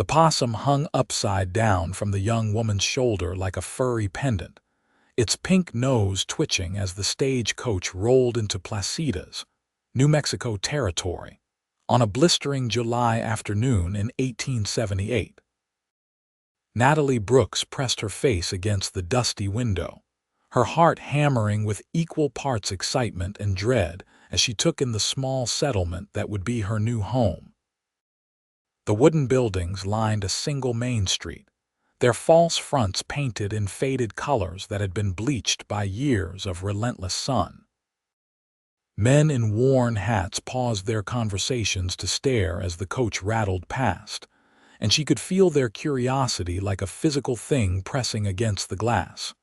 The possum hung upside down from the young woman's shoulder like a furry pendant, its pink nose twitching as the stagecoach rolled into Placitas, New Mexico territory, on a blistering July afternoon in 1878. Natalie Brooks pressed her face against the dusty window, her heart hammering with equal parts excitement and dread as she took in the small settlement that would be her new home. The wooden buildings lined a single main street, their false fronts painted in faded colors that had been bleached by years of relentless sun. Men in worn hats paused their conversations to stare as the coach rattled past, and she could feel their curiosity like a physical thing pressing against the glass.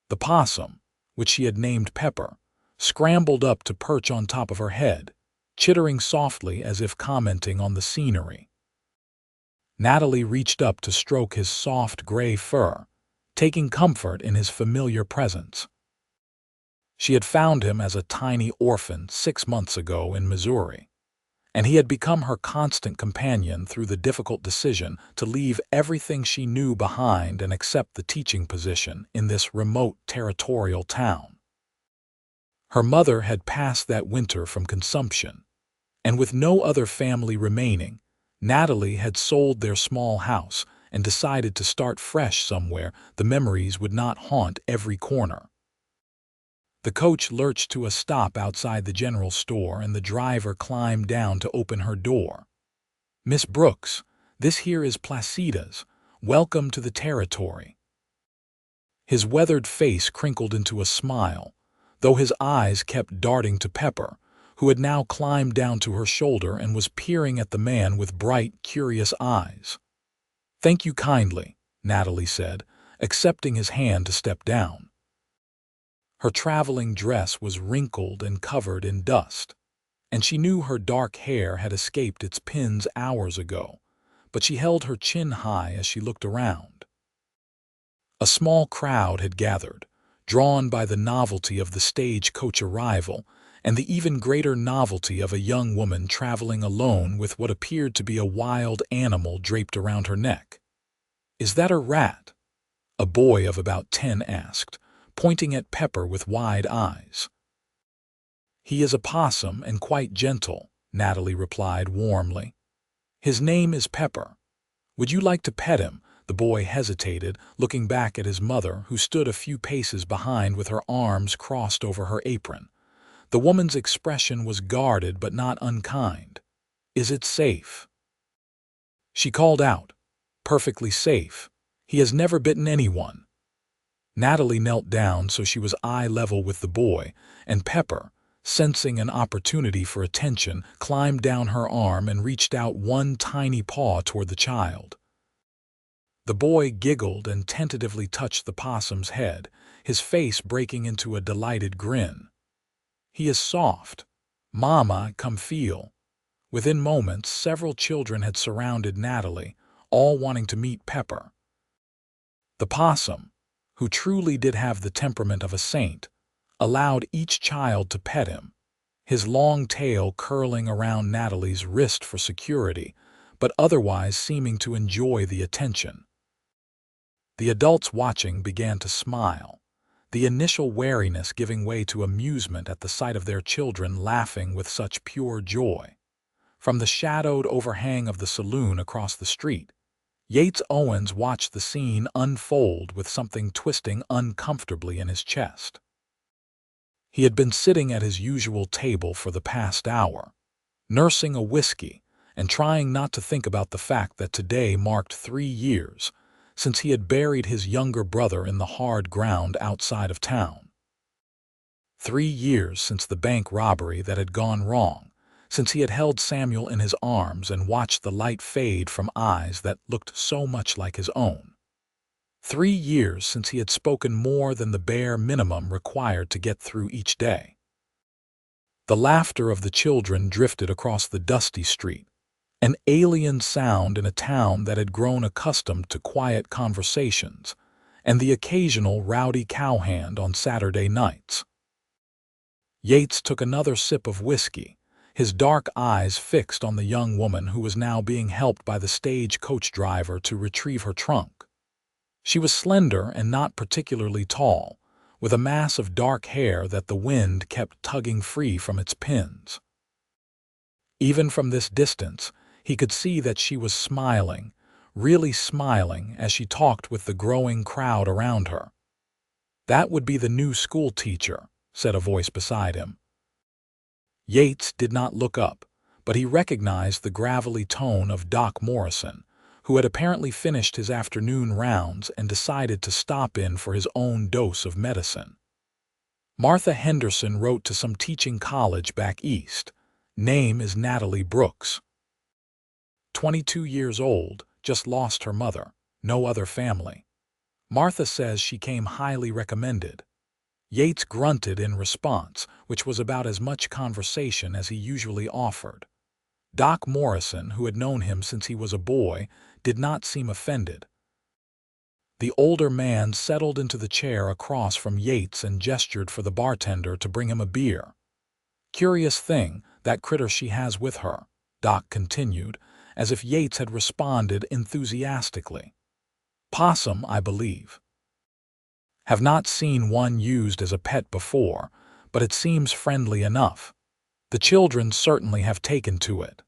The possum, which she had named Pepper, scrambled up to perch on top of her head, chittering softly as if commenting on the scenery. Natalie reached up to stroke his soft gray fur, taking comfort in his familiar presence. She had found him as a tiny orphan 6 months ago in Missouri, and he had become her constant companion through the difficult decision to leave everything she knew behind and accept the teaching position in this remote territorial town. Her mother had passed that winter from consumption, and with no other family remaining, Natalie had sold their small house and decided to start fresh somewhere the memories would not haunt every corner. The coach lurched to a stop outside the general store and the driver climbed down to open her door. "Miss Brooks, this here is Placitas. Welcome to the territory." His weathered face crinkled into a smile, though his eyes kept darting to Pepper, who had now climbed down to her shoulder and was peering at the man with bright, curious eyes. "Thank you kindly," Natalie said, accepting his hand to step down. Her traveling dress was wrinkled and covered in dust, and she knew her dark hair had escaped its pins hours ago, but she held her chin high as she looked around. A small crowd had gathered, drawn by the novelty of the stagecoach arrival and the even greater novelty of a young woman traveling alone with what appeared to be a wild animal draped around her neck. "Is that a rat?" a boy of about 10 asked, pointing at Pepper with wide eyes. "He is a possum and quite gentle," Natalie replied warmly. "His name is Pepper. Would you like to pet him?" The boy hesitated, looking back at his mother, who stood a few paces behind with her arms crossed over her apron. The woman's expression was guarded but not unkind. "Is it safe?" She called out, "Perfectly safe. He has never bitten anyone." Natalie knelt down so she was eye level with the boy, and Pepper, sensing an opportunity for attention, climbed down her arm and reached out one tiny paw toward the child. The boy giggled and tentatively touched the possum's head, his face breaking into a delighted grin. "He is soft. Mama, come feel." Within moments, several children had surrounded Natalie, all wanting to meet Pepper. The possum, who truly did have the temperament of a saint, allowed each child to pet him, his long tail curling around Natalie's wrist for security, but otherwise seeming to enjoy the attention. The adults watching began to smile, the initial wariness giving way to amusement at the sight of their children laughing with such pure joy. From the shadowed overhang of the saloon across the street, Yates Owens watched the scene unfold with something twisting uncomfortably in his chest. He had been sitting at his usual table for the past hour, nursing a whiskey and trying not to think about the fact that today marked 3 years since he had buried his younger brother in the hard ground outside of town. 3 years since the bank robbery that had gone wrong, since he had held Samuel in his arms and watched the light fade from eyes that looked so much like his own. 3 years since he had spoken more than the bare minimum required to get through each day. The laughter of the children drifted across the dusty street, an alien sound in a town that had grown accustomed to quiet conversations and the occasional rowdy cowhand on Saturday nights. Yates took another sip of whiskey, his dark eyes fixed on the young woman who was now being helped by the stage coach driver to retrieve her trunk. She was slender and not particularly tall, with a mass of dark hair that the wind kept tugging free from its pins. Even from this distance, he could see that she was smiling, really smiling, as she talked with the growing crowd around her. "That would be the new school teacher," said a voice beside him. Yates did not look up, but he recognized the gravelly tone of Doc Morrison, who had apparently finished his afternoon rounds and decided to stop in for his own dose of medicine. "Martha Henderson wrote to some teaching college back east. Name is Natalie Brooks. 22 years old, just lost her mother, no other family. Martha says she came highly recommended." Yates grunted in response, which was about as much conversation as he usually offered. Doc Morrison, who had known him since he was a boy, did not seem offended. The older man settled into the chair across from Yates and gestured for the bartender to bring him a beer. "Curious thing, that critter she has with her," Doc continued, as if Yates had responded enthusiastically. "Possum, I believe. Have not seen one used as a pet before, but it seems friendly enough. The children certainly have taken to it."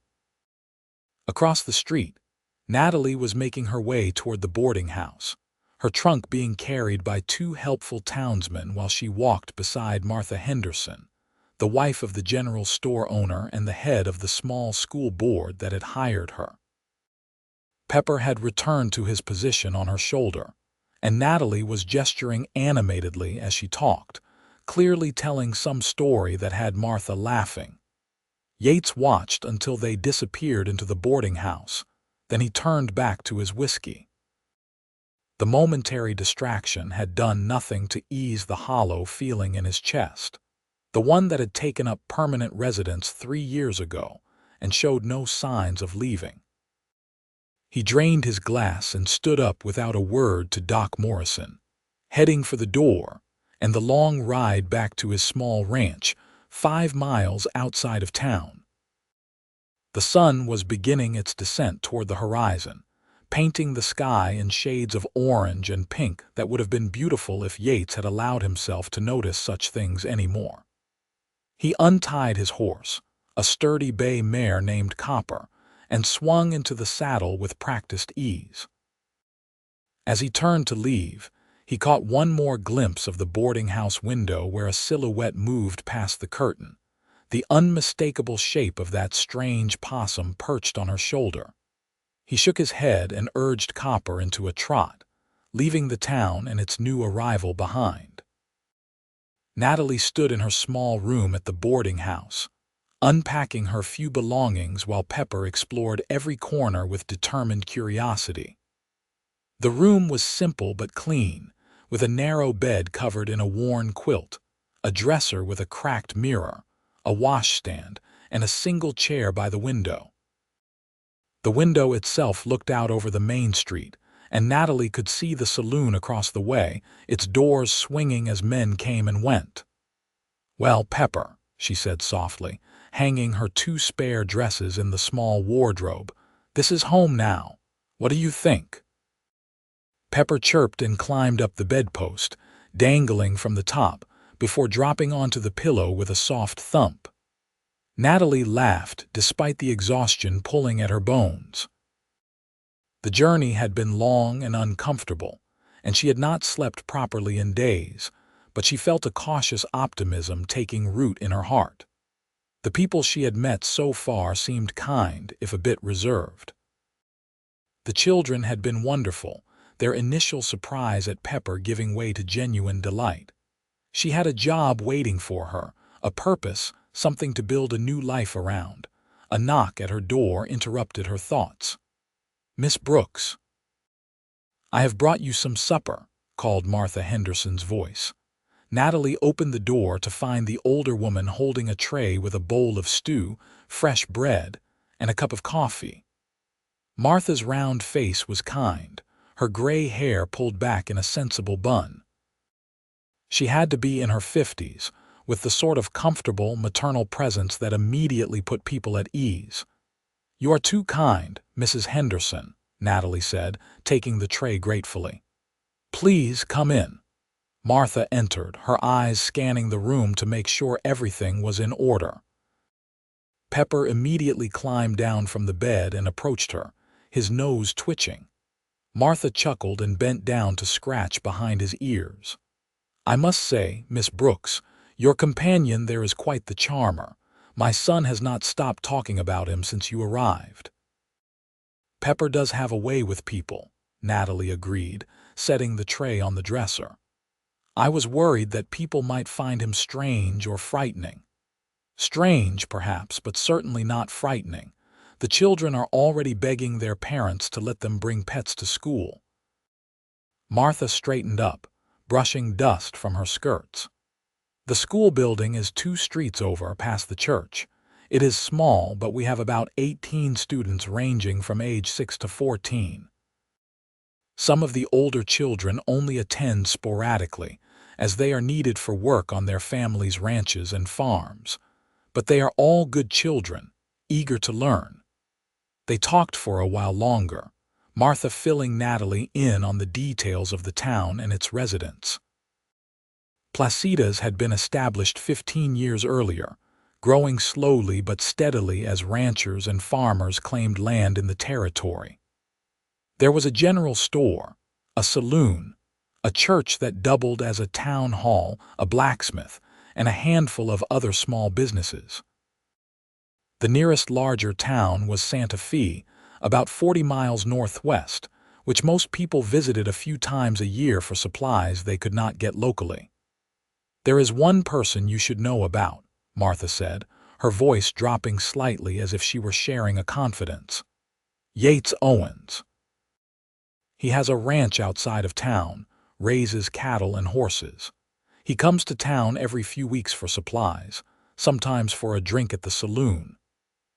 Across the street, Natalie was making her way toward the boarding house, her trunk being carried by two helpful townsmen while she walked beside Martha Henderson, the wife of the general store owner and the head of the small school board that had hired her. Pepper had returned to his position on her shoulder, and Natalie was gesturing animatedly as she talked, clearly telling some story that had Martha laughing. Yates watched until they disappeared into the boarding house, then he turned back to his whiskey. The momentary distraction had done nothing to ease the hollow feeling in his chest, the one that had taken up permanent residence 3 years ago and showed no signs of leaving. He drained his glass and stood up without a word to Doc Morrison, heading for the door and the long ride back to his small ranch 5 miles outside of town. The sun was beginning its descent toward the horizon, painting the sky in shades of orange and pink that would have been beautiful if Yates had allowed himself to notice such things anymore. He untied his horse, a sturdy bay mare named Copper, and swung into the saddle with practiced ease. As he turned to leave, he caught one more glimpse of the boarding house window where a silhouette moved past the curtain, the unmistakable shape of that strange possum perched on her shoulder. He shook his head and urged Copper into a trot, leaving the town and its new arrival behind. Natalie stood in her small room at the boarding house, unpacking her few belongings while Pepper explored every corner with determined curiosity. The room was simple but clean, with a narrow bed covered in a worn quilt, a dresser with a cracked mirror, a washstand, and a single chair by the window. The window itself looked out over the main street, and Natalie could see the saloon across the way, its doors swinging as men came and went. "Well, Pepper," she said softly, hanging her 2 spare dresses in the small wardrobe, "this is home now. What do you think?" Pepper chirped and climbed up the bedpost, dangling from the top, before dropping onto the pillow with a soft thump. Natalie laughed despite the exhaustion pulling at her bones. The journey had been long and uncomfortable, and she had not slept properly in days, but she felt a cautious optimism taking root in her heart. The people she had met so far seemed kind, if a bit reserved. The children had been wonderful, their initial surprise at Pepper giving way to genuine delight. She had a job waiting for her, a purpose, something to build a new life around. A knock at her door interrupted her thoughts. "Miss Brooks." "I have brought you some supper," called Martha Henderson's voice. Natalie opened the door to find the older woman holding a tray with a bowl of stew, fresh bread, and a cup of coffee. Martha's round face was kind, her gray hair pulled back in a sensible bun. She had to be in her 50s, with the sort of comfortable, maternal presence that immediately put people at ease. "You are too kind, Mrs. Henderson," Natalie said, taking the tray gratefully. "Please come in." Martha entered, her eyes scanning the room to make sure everything was in order. Pepper immediately climbed down from the bed and approached her, his nose twitching. Martha chuckled and bent down to scratch behind his ears. "I must say, Miss Brooks, your companion there is quite the charmer. My son has not stopped talking about him since you arrived." "Pepper does have a way with people," Natalie agreed, setting the tray on the dresser. "I was worried that people might find him strange or frightening." "Strange, perhaps, but certainly not frightening. The children are already begging their parents to let them bring pets to school." Martha straightened up, brushing dust from her skirts. "The school building is 2 streets over past the church. It is small, but we have about 18 students ranging from age 6 to 14. Some of the older children only attend sporadically, as they are needed for work on their families' ranches and farms. But they are all good children, eager to learn." They talked for a while longer, Martha filling Natalie in on the details of the town and its residents. Placitas had been established 15 years earlier, growing slowly but steadily as ranchers and farmers claimed land in the territory. There was a general store, a saloon, a church that doubled as a town hall, a blacksmith, and a handful of other small businesses. The nearest larger town was Santa Fe, about 40 miles northwest, which most people visited a few times a year for supplies they could not get locally. "There is one person you should know about," Martha said, her voice dropping slightly as if she were sharing a confidence. "Yates Owens. He has a ranch outside of town, raises cattle and horses. He comes to town every few weeks for supplies, sometimes for a drink at the saloon.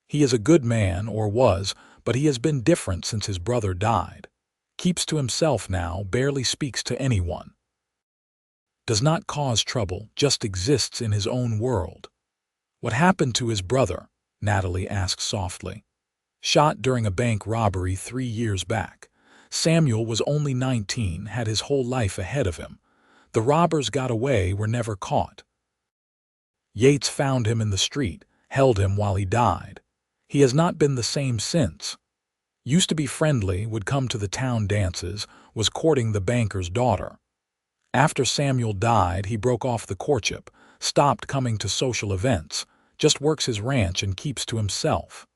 He is a good man, or was, but he has been different since his brother died. Keeps to himself now, barely speaks to anyone. Does not cause trouble, just exists in his own world." "What happened to his brother?" Natalie asked softly. "Shot during a bank robbery 3 years back. Samuel was only 19, had his whole life ahead of him. The robbers got away, were never caught. Yates found him in the street, held him while he died. He has not been the same since. Used to be friendly, would come to the town dances, was courting the banker's daughter. After Samuel died, he broke off the courtship, stopped coming to social events, just works his ranch and keeps to himself."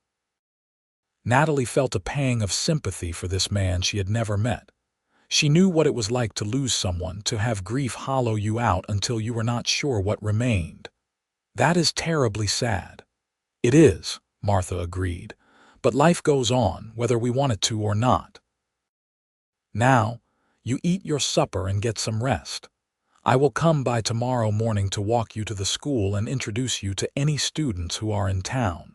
Natalie felt a pang of sympathy for this man she had never met. She knew what it was like to lose someone, to have grief hollow you out until you were not sure what remained. "That is terribly sad." "It is," Martha agreed, "but life goes on, whether we want it to or not. Now, you eat your supper and get some rest. I will come by tomorrow morning to walk you to the school and introduce you to any students who are in town.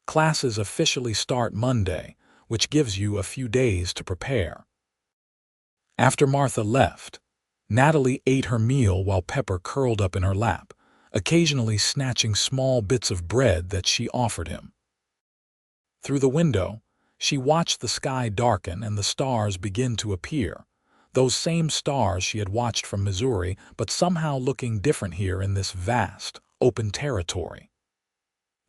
Classes officially start Monday, which gives you a few days to prepare." After Martha left, Natalie ate her meal while Pepper curled up in her lap, occasionally snatching small bits of bread that she offered him. Through the window, she watched the sky darken and the stars begin to appear, those same stars she had watched from Missouri, but somehow looking different here in this vast, open territory.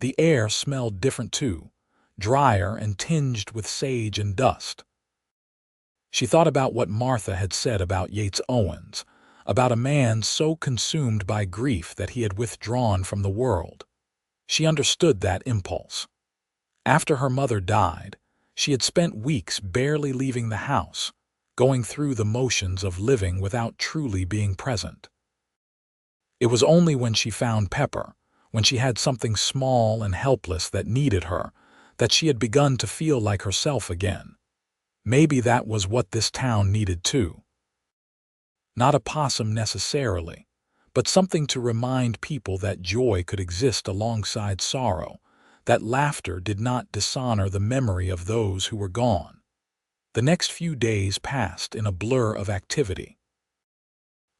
The air smelled different too, drier and tinged with sage and dust. She thought about what Martha had said about Yates Owens, about a man so consumed by grief that he had withdrawn from the world. She understood that impulse. After her mother died, she had spent weeks barely leaving the house, going through the motions of living without truly being present. It was only when she found Pepper, when she had something small and helpless that needed her, that she had begun to feel like herself again. Maybe that was what this town needed too. Not a possum necessarily, but something to remind people that joy could exist alongside sorrow, that laughter did not dishonor the memory of those who were gone. The next few days passed in a blur of activity.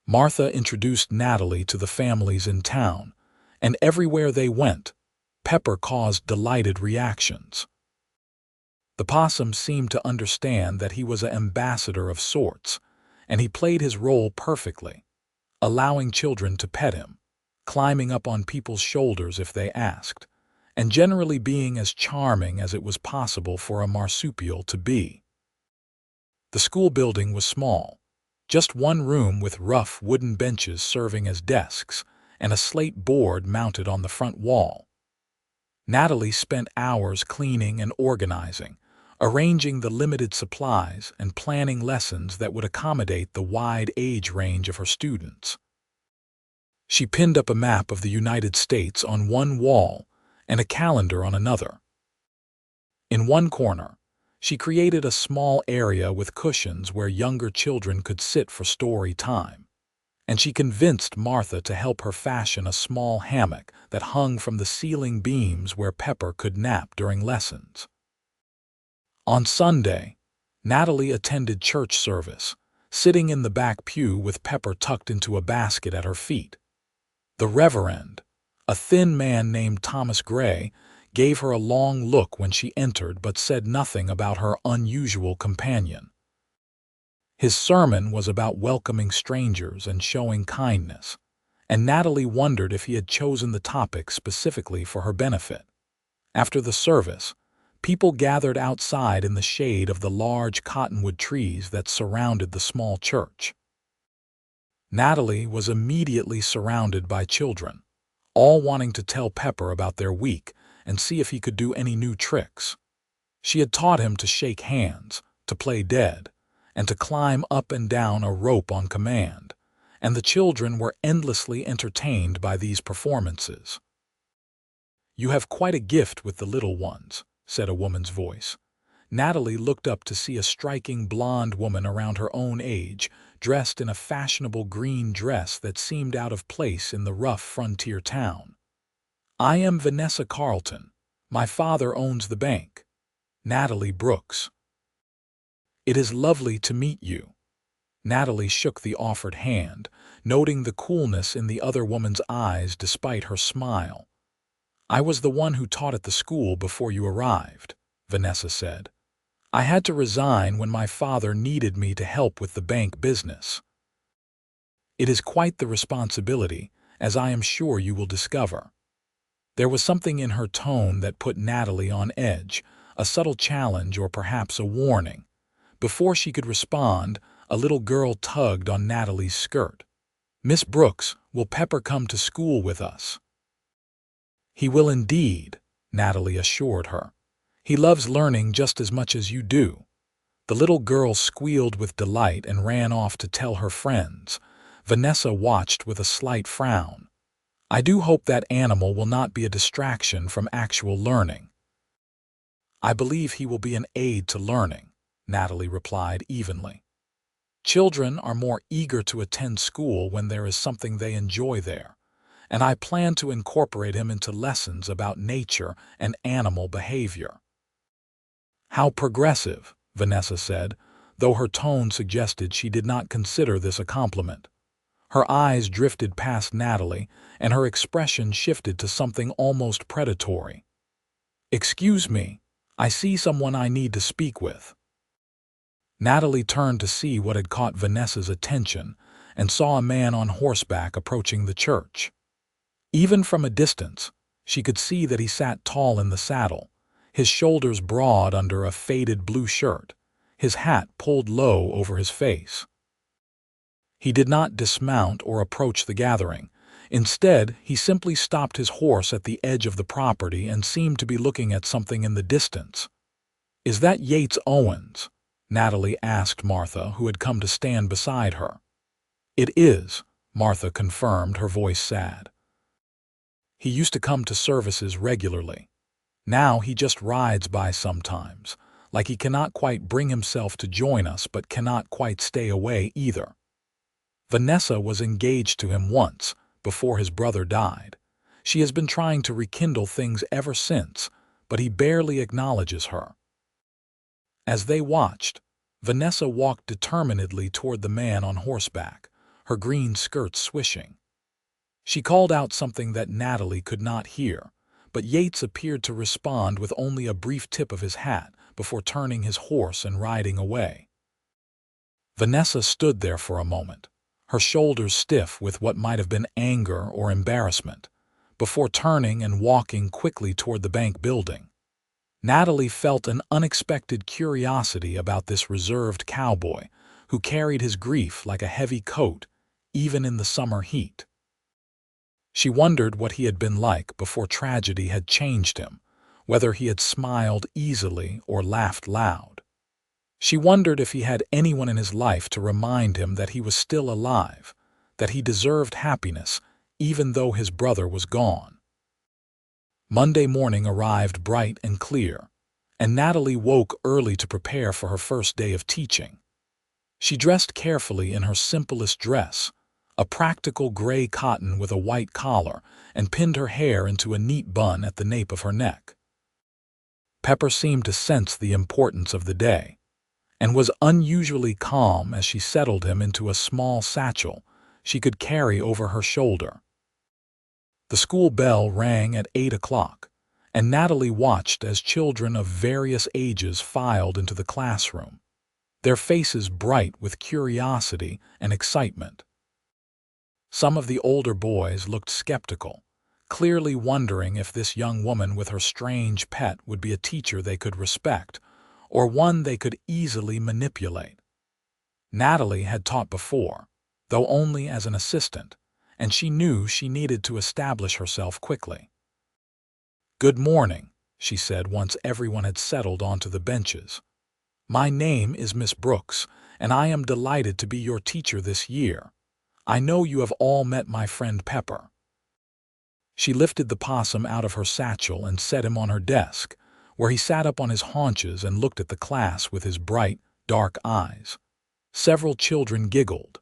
Martha introduced Natalie to the families in town, and everywhere they went, Pepper caused delighted reactions. The possum seemed to understand that he was an ambassador of sorts, and he played his role perfectly, allowing children to pet him, climbing up on people's shoulders if they asked, and generally being as charming as it was possible for a marsupial to be. The school building was small, just one room with rough wooden benches serving as desks and a slate board mounted on the front wall. Natalie spent hours cleaning and organizing, arranging the limited supplies and planning lessons that would accommodate the wide age range of her students. She pinned up a map of the United States on one wall and a calendar on another. In one corner, she created a small area with cushions where younger children could sit for story time, and she convinced Martha to help her fashion a small hammock that hung from the ceiling beams where Pepper could nap during lessons. On Sunday, Natalie attended church service, sitting in the back pew with Pepper tucked into a basket at her feet. The Reverend, a thin man named Thomas Gray, gave her a long look when she entered but said nothing about her unusual companion. His sermon was about welcoming strangers and showing kindness, and Natalie wondered if he had chosen the topic specifically for her benefit. After the service, people gathered outside in the shade of the large cottonwood trees that surrounded the small church. Natalie was immediately surrounded by children, all wanting to tell Pepper about their week and see if he could do any new tricks. She had taught him to shake hands, to play dead, and to climb up and down a rope on command, and the children were endlessly entertained by these performances. "You have quite a gift with the little ones," said a woman's voice. Natalie looked up to see a striking blonde woman around her own age, dressed in a fashionable green dress that seemed out of place in the rough frontier town. "I am Vanessa Carlton. My father owns the bank. Natalie Brooks." "It is lovely to meet you." Natalie shook the offered hand, noting the coolness in the other woman's eyes despite her smile. "I was the one who taught at the school before you arrived," Vanessa said. "I had to resign when my father needed me to help with the bank business." "It is quite the responsibility, as I am sure you will discover." There was something in her tone that put Natalie on edge, a subtle challenge or perhaps a warning. Before she could respond, a little girl tugged on Natalie's skirt. "Miss Brooks, will Pepper come to school with us?" "He will indeed," Natalie assured her. "He loves learning just as much as you do." The little girl squealed with delight and ran off to tell her friends. Vanessa watched with a slight frown. "I do hope that animal will not be a distraction from actual learning." "I believe he will be an aid to learning," Natalie replied evenly. "Children are more eager to attend school when there is something they enjoy there, and I plan to incorporate him into lessons about nature and animal behavior." "How progressive," Vanessa said, though her tone suggested she did not consider this a compliment. Her eyes drifted past Natalie, and her expression shifted to something almost predatory. "Excuse me, I see someone I need to speak with." Natalie turned to see what had caught Vanessa's attention and saw a man on horseback approaching the church. Even from a distance, she could see that he sat tall in the saddle, his shoulders broad under a faded blue shirt, his hat pulled low over his face. He did not dismount or approach the gathering. Instead, he simply stopped his horse at the edge of the property and seemed to be looking at something in the distance. "Is that Yates Owens?" Natalie asked Martha, who had come to stand beside her. "It is," Martha confirmed, her voice sad. "He used to come to services regularly. Now he just rides by sometimes, like he cannot quite bring himself to join us but cannot quite stay away either. Vanessa was engaged to him once, before his brother died. She has been trying to rekindle things ever since, but he barely acknowledges her." As they watched, Vanessa walked determinedly toward the man on horseback, her green skirt swishing. She called out something that Natalie could not hear, but Yates appeared to respond with only a brief tip of his hat before turning his horse and riding away. Vanessa stood there for a moment, her shoulders stiff with what might have been anger or embarrassment, before turning and walking quickly toward the bank building. Natalie felt an unexpected curiosity about this reserved cowboy who carried his grief like a heavy coat, even in the summer heat. She wondered what he had been like before tragedy had changed him, whether he had smiled easily or laughed loud. She wondered if he had anyone in his life to remind him that he was still alive, that he deserved happiness, even though his brother was gone. Monday morning arrived bright and clear, and Natalie woke early to prepare for her first day of teaching. She dressed carefully in her simplest dress, a practical gray cotton with a white collar, and pinned her hair into a neat bun at the nape of her neck. Pepper seemed to sense the importance of the day, and was unusually calm as she settled him into a small satchel she could carry over her shoulder. The school bell rang at 8 o'clock, and Natalie watched as children of various ages filed into the classroom, their faces bright with curiosity and excitement. Some of the older boys looked skeptical, clearly wondering if this young woman with her strange pet would be a teacher they could respect, or one they could easily manipulate. Natalie had taught before, though only as an assistant, and she knew she needed to establish herself quickly. "Good morning," she said once everyone had settled onto the benches. "My name is Miss Brooks, and I am delighted to be your teacher this year. I know you have all met my friend Pepper." She lifted the possum out of her satchel and set him on her desk, where he sat up on his haunches and looked at the class with his bright, dark eyes. Several children giggled.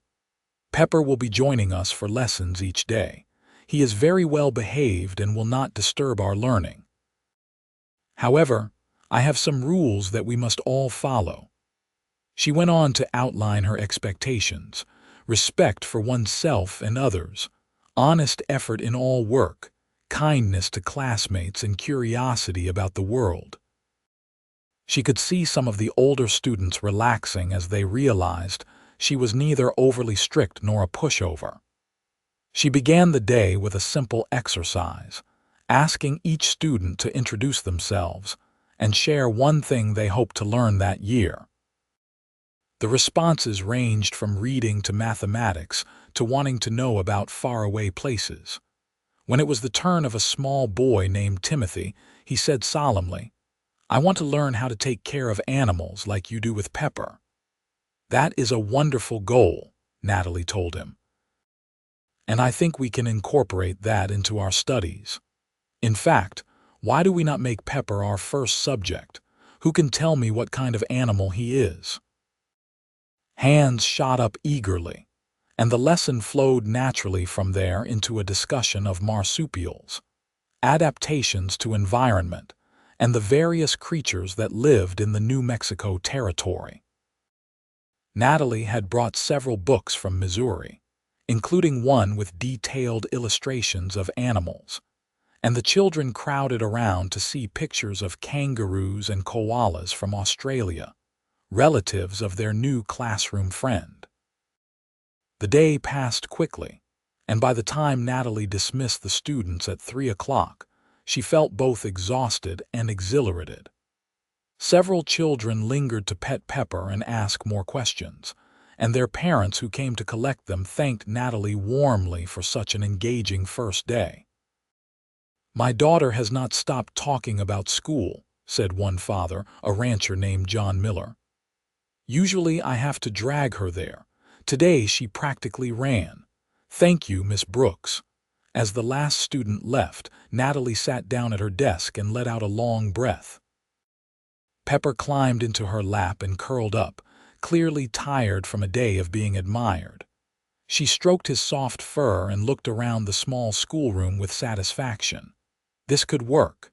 "Pepper will be joining us for lessons each day. He is very well behaved and will not disturb our learning. However, I have some rules that we must all follow." She went on to outline her expectations: respect for oneself and others, honest effort in all work, kindness to classmates, and curiosity about the world. She could see some of the older students relaxing as they realized she was neither overly strict nor a pushover. She began the day with a simple exercise, asking each student to introduce themselves and share one thing they hoped to learn that year. The responses ranged from reading to mathematics to wanting to know about faraway places. When it was the turn of a small boy named Timothy, he said solemnly, "I want to learn how to take care of animals like you do with Pepper." "That is a wonderful goal," Natalie told him. "And I think we can incorporate that into our studies. In fact, why do we not make Pepper our first subject? Who can tell me what kind of animal he is?" Hands shot up eagerly, and the lesson flowed naturally from there into a discussion of marsupials, adaptations to environment, and the various creatures that lived in the New Mexico territory. Natalie had brought several books from Missouri, including one with detailed illustrations of animals, and the children crowded around to see pictures of kangaroos and koalas from Australia, relatives of their new classroom friend. The day passed quickly, and by the time Natalie dismissed the students at 3 o'clock, she felt both exhausted and exhilarated. Several children lingered to pet Pepper and ask more questions, and their parents who came to collect them thanked Natalie warmly for such an engaging first day. "My daughter has not stopped talking about school," said one father, a rancher named John Miller. "Usually I have to drag her there. Today she practically ran. Thank you, Miss Brooks." As the last student left, Natalie sat down at her desk and let out a long breath. Pepper climbed into her lap and curled up, clearly tired from a day of being admired. She stroked his soft fur and looked around the small schoolroom with satisfaction. This could work.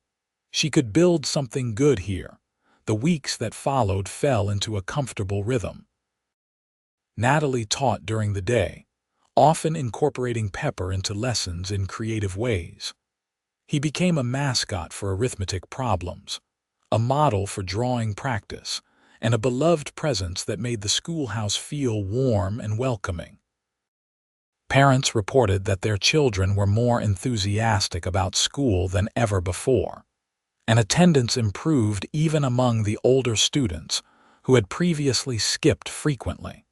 She could build something good here. The weeks that followed fell into a comfortable rhythm. Natalie taught during the day, often incorporating Pepper into lessons in creative ways. He became a mascot for arithmetic problems, a model for drawing practice, and a beloved presence that made the schoolhouse feel warm and welcoming. Parents reported that their children were more enthusiastic about school than ever before, and attendance improved even among the older students who had previously skipped frequently.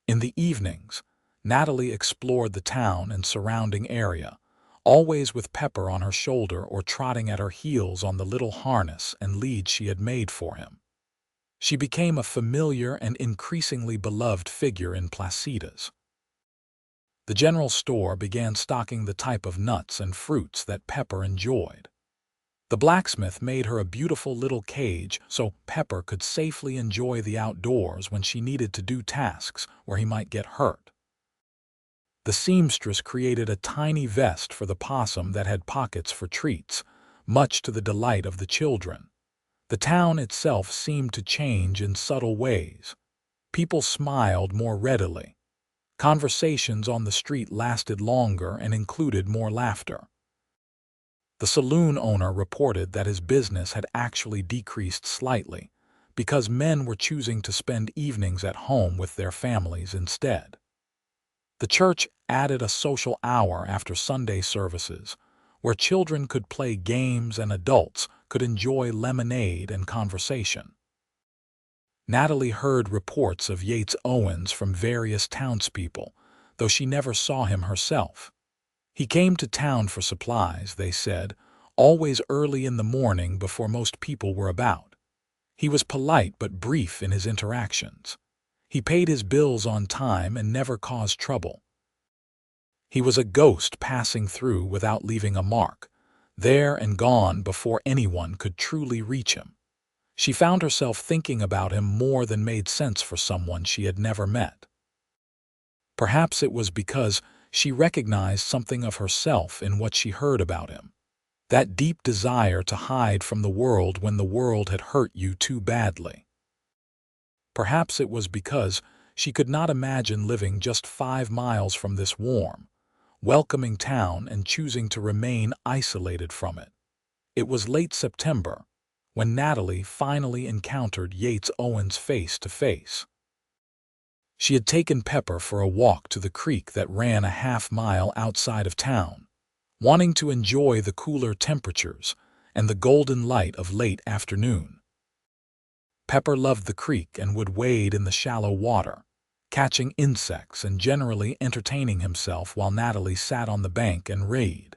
In the evenings, Natalie explored the town and surrounding area, always with Pepper on her shoulder or trotting at her heels on the little harness and lead she had made for him. She became a familiar and increasingly beloved figure in Placitas. The general store began stocking the type of nuts and fruits that Pepper enjoyed. The blacksmith made her a beautiful little cage so Pepper could safely enjoy the outdoors when she needed to do tasks where he might get hurt. The seamstress created a tiny vest for the Possum that had pockets for treats, much to the delight of the children. The town itself seemed to change in subtle ways. People smiled more readily. Conversations on the street lasted longer and included more laughter. The saloon owner reported that his business had actually decreased slightly because men were choosing to spend evenings at home with their families instead. The church added a social hour after Sunday services, where children could play games and adults could enjoy lemonade and conversation. Natalie heard reports of Yates Owens from various townspeople, though she never saw him herself. He came to town for supplies, they said, always early in the morning before most people were about. He was polite but brief in his interactions. He paid his bills on time and never caused trouble. He was a ghost passing through without leaving a mark, there and gone before anyone could truly reach him. She found herself thinking about him more than made sense for someone she had never met. Perhaps it was because she recognized something of herself in what she heard about him. That deep desire to hide from the world when the world had hurt you too badly. Perhaps it was because she could not imagine living just 5 miles from this warm, welcoming town and choosing to remain isolated from it. It was late September when Natalie finally encountered Yates Owens face to face. She had taken Pepper for a walk to the creek that ran a half-mile outside of town, wanting to enjoy the cooler temperatures and the golden light of late afternoon. Pepper loved the creek and would wade in the shallow water, catching insects and generally entertaining himself while Natalie sat on the bank and read.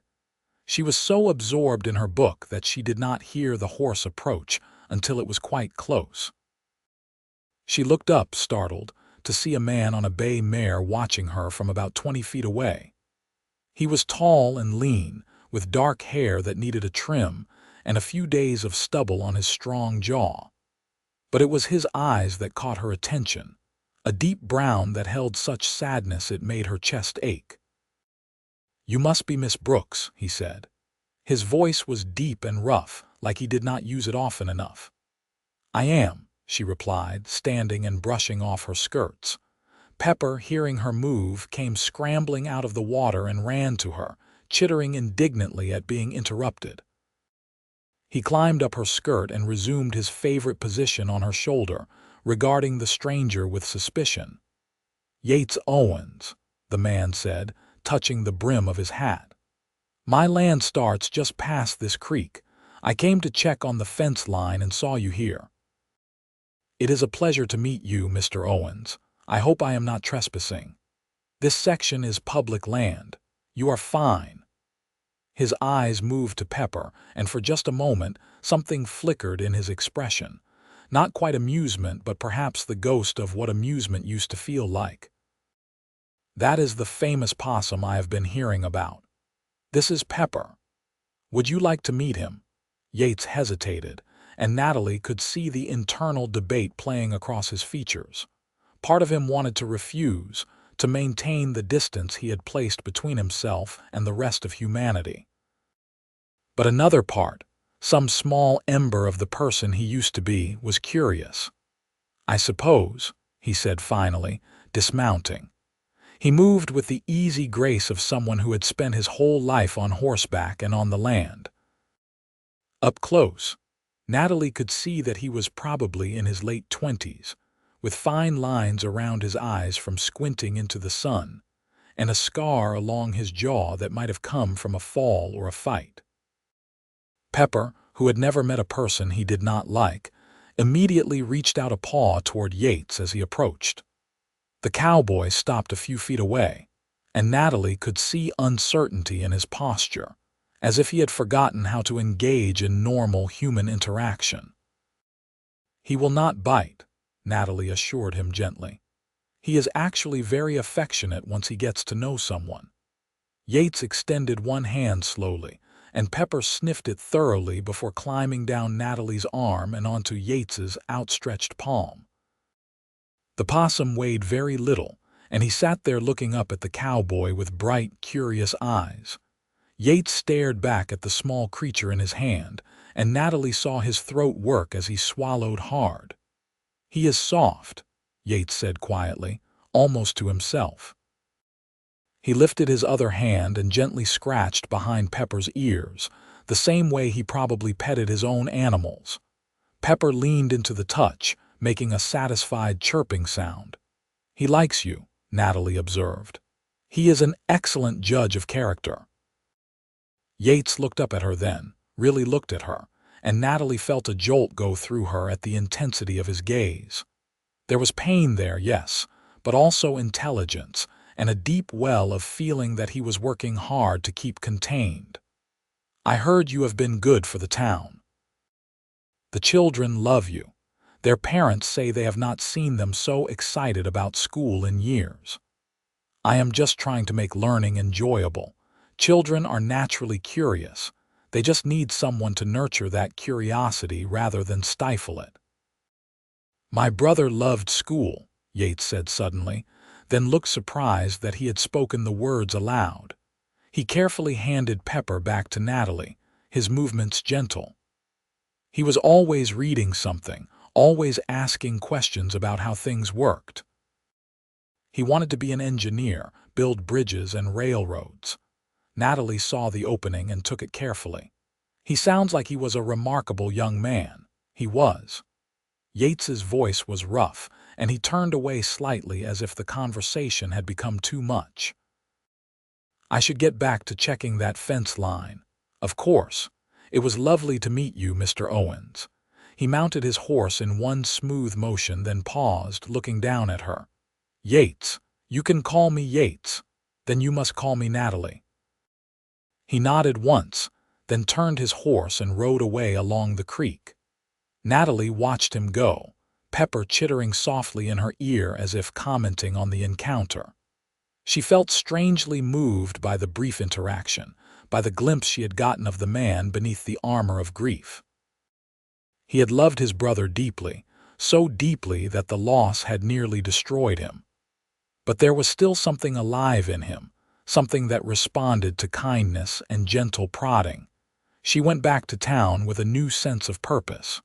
She was so absorbed in her book that she did not hear the horse approach until it was quite close. She looked up, startled, to see a man on a bay mare watching her from about 20 feet away. He was tall and lean, with dark hair that needed a trim and a few days of stubble on his strong jaw. But it was his eyes that caught her attention, a deep brown that held such sadness it made her chest ache. "You must be Miss Brooks," he said. His voice was deep and rough, like he did not use it often enough. "I am," she replied, standing and brushing off her skirts. Pepper, hearing her move, came scrambling out of the water and ran to her, chittering indignantly at being interrupted. He climbed up her skirt and resumed his favorite position on her shoulder, regarding the stranger with suspicion. "Yates Owens," the man said, touching the brim of his hat. "My land starts just past this creek. I came to check on the fence line and saw you here." "It is a pleasure to meet you, Mr. Owens. I hope I am not trespassing. This section is public land. You are fine." His eyes moved to Pepper, and for just a moment something flickered in his expression. Not quite amusement, but perhaps the ghost of what amusement used to feel like. "That is the famous Possum I have been hearing about. This is Pepper. Would you like to meet him?" Yates hesitated, and Natalie could see the internal debate playing across his features. Part of him wanted to refuse, to maintain the distance he had placed between himself and the rest of humanity. But another part, some small ember of the person he used to be, was curious. "I suppose," he said finally, dismounting. He moved with the easy grace of someone who had spent his whole life on horseback and on the land. Up close, Natalie could see that he was probably in his late 20s, with fine lines around his eyes from squinting into the sun, and a scar along his jaw that might have come from a fall or a fight. Pepper, who had never met a person he did not like, immediately reached out a paw toward Yates as he approached. The cowboy stopped a few feet away, and Natalie could see uncertainty in his posture, as if he had forgotten how to engage in normal human interaction. "He will not bite," Natalie assured him gently. "He is actually very affectionate once he gets to know someone." Yates extended one hand slowly, and Pepper sniffed it thoroughly before climbing down Natalie's arm and onto Yates's outstretched palm. The possum weighed very little, and he sat there looking up at the cowboy with bright, curious eyes. Yates stared back at the small creature in his hand, and Natalie saw his throat work as he swallowed hard. "He is soft," Yates said quietly, almost to himself. He lifted his other hand and gently scratched behind Pepper's ears, the same way he probably petted his own animals. Pepper leaned into the touch, making a satisfied chirping sound. "He likes you," Natalie observed. "He is an excellent judge of character." Yates looked up at her then, really looked at her, and Natalie felt a jolt go through her at the intensity of his gaze. There was pain there, yes, but also intelligence, and a deep well of feeling that he was working hard to keep contained. "I heard you have been good for the town. The children love you. Their parents say they have not seen them so excited about school in years. I am just trying to make learning enjoyable. Children are naturally curious. They just need someone to nurture that curiosity rather than stifle it." "My brother loved school," Yates said suddenly, then looked surprised that he had spoken the words aloud. He carefully handed Pepper back to Natalie, his movements gentle. "He was always reading something, always asking questions about how things worked. He wanted to be an engineer, build bridges and railroads." Natalie saw the opening and took it carefully. "He sounds like he was a remarkable young man." He was. Yates's voice was rough, and he turned away slightly as if the conversation had become too much. "I should get back to checking that fence line. Of course. It was lovely to meet you, Mr. Owens." He mounted his horse in one smooth motion, then paused, looking down at her. "Yates, you can call me Yates. Then you must call me Natalie." He nodded once, then turned his horse and rode away along the creek. Natalie watched him go, Pepper chittering softly in her ear as if commenting on the encounter. She felt strangely moved by the brief interaction, by the glimpse she had gotten of the man beneath the armor of grief. He had loved his brother deeply, so deeply that the loss had nearly destroyed him. But there was still something alive in him, something that responded to kindness and gentle prodding. She went back to town with a new sense of purpose.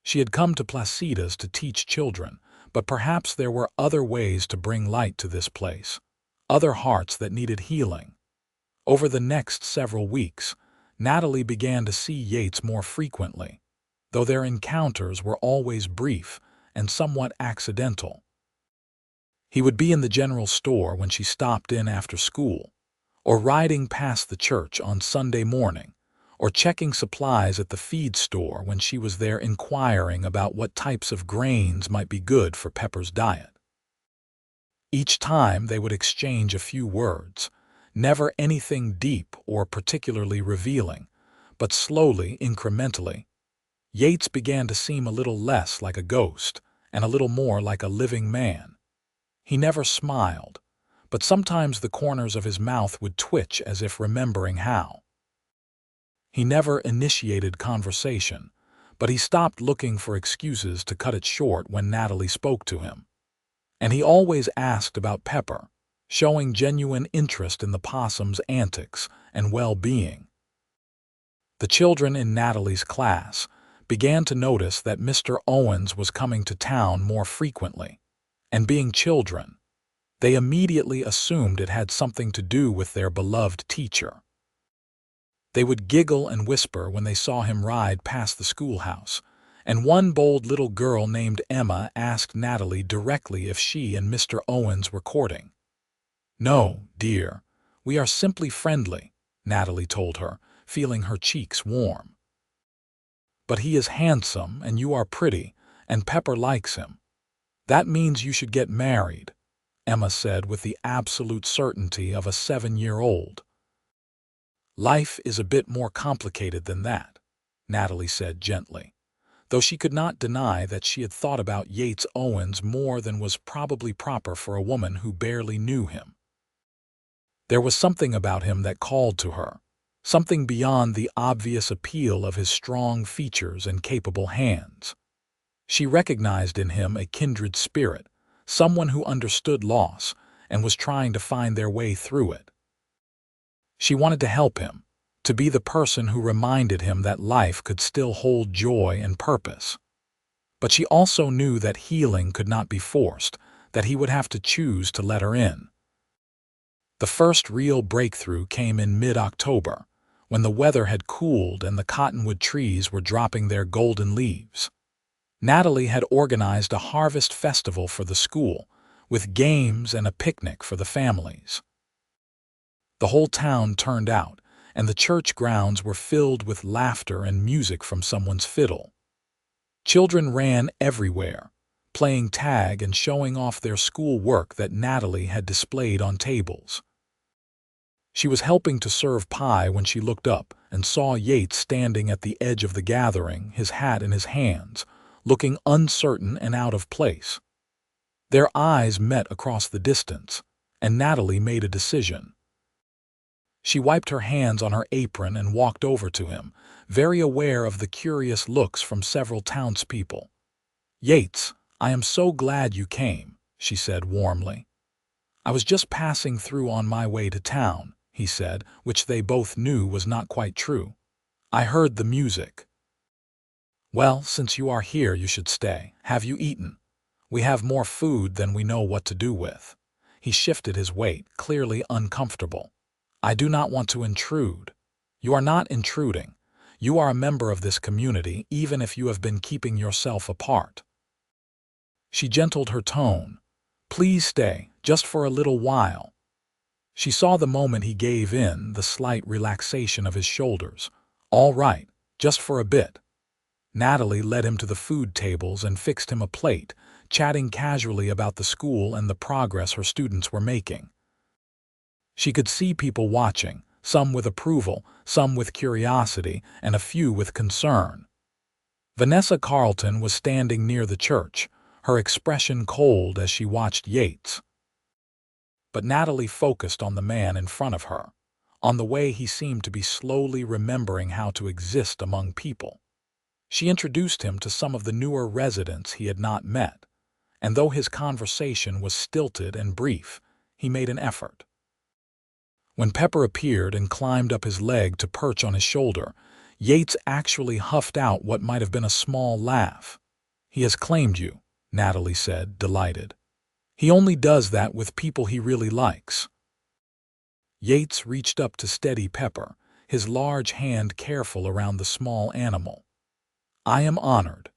She had come to Placitas to teach children, but perhaps there were other ways to bring light to this place, other hearts that needed healing. Over the next several weeks, Natalie began to see Yates more frequently, though their encounters were always brief and somewhat accidental. He would be in the general store when she stopped in after school, or riding past the church on Sunday morning, or checking supplies at the feed store when she was there inquiring about what types of grains might be good for Pepper's diet. Each time they would exchange a few words, never anything deep or particularly revealing, but slowly, incrementally, Yates began to seem a little less like a ghost and a little more like a living man. He never smiled, but sometimes the corners of his mouth would twitch as if remembering how. He never initiated conversation, but he stopped looking for excuses to cut it short when Natalie spoke to him. And he always asked about Pepper, showing genuine interest in the possum's antics and well-being. The children in Natalie's class began to notice that Mr. Owens was coming to town more frequently. And being children, They immediately assumed it had something to do with their beloved teacher. They would giggle and whisper when they saw him ride past the schoolhouse, and one bold little girl named Emma asked Natalie directly if she and Mr. Owens were courting. "No, dear, we are simply friendly," Natalie told her, feeling her cheeks warm. "But he is handsome, and you are pretty, and Pepper likes him. That means you should get married," Emma said with the absolute certainty of a 7-year-old. "Life is a bit more complicated than that," Natalie said gently, though she could not deny that she had thought about Yates Owens more than was probably proper for a woman who barely knew him. There was something about him that called to her, something beyond the obvious appeal of his strong features and capable hands. She recognized in him a kindred spirit, someone who understood loss and was trying to find their way through it. She wanted to help him, to be the person who reminded him that life could still hold joy and purpose. But she also knew that healing could not be forced, that he would have to choose to let her in. The first real breakthrough came in mid-October, when the weather had cooled and the cottonwood trees were dropping their golden leaves. Natalie had organized a harvest festival for the school, with games and a picnic for the families. The whole town turned out, and the church grounds were filled with laughter and music from someone's fiddle. Children ran everywhere, playing tag and showing off their school work that Natalie had displayed on tables. She was helping to serve pie when she looked up and saw Yates standing at the edge of the gathering, his hat in his hands, looking uncertain and out of place. Their eyes met across the distance, and Natalie made a decision. She wiped her hands on her apron and walked over to him, very aware of the curious looks from several townspeople. "Yates, I am so glad you came," she said warmly. "I was just passing through on my way to town," he said, which they both knew was not quite true. "I heard the music." "Well, since you are here, you should stay. Have you eaten? We have more food than we know what to do with." He shifted his weight, clearly uncomfortable. "I do not want to intrude." "You are not intruding. You are a member of this community, even if you have been keeping yourself apart." She gentled her tone. "Please stay, just for a little while." She saw the moment he gave in, the slight relaxation of his shoulders. "All right, just for a bit." Natalie led him to the food tables and fixed him a plate, chatting casually about the school and the progress her students were making. She could see people watching, some with approval, some with curiosity, and a few with concern. Vanessa Carlton was standing near the church, her expression cold as she watched Yates. But Natalie focused on the man in front of her, on the way he seemed to be slowly remembering how to exist among people. She introduced him to some of the newer residents he had not met, and though his conversation was stilted and brief, he made an effort. When Pepper appeared and climbed up his leg to perch on his shoulder, Yates actually huffed out what might have been a small laugh. "He has claimed you," Natalie said, delighted. "He only does that with people he really likes." Yates reached up to steady Pepper, his large hand careful around the small animal. "I am honored."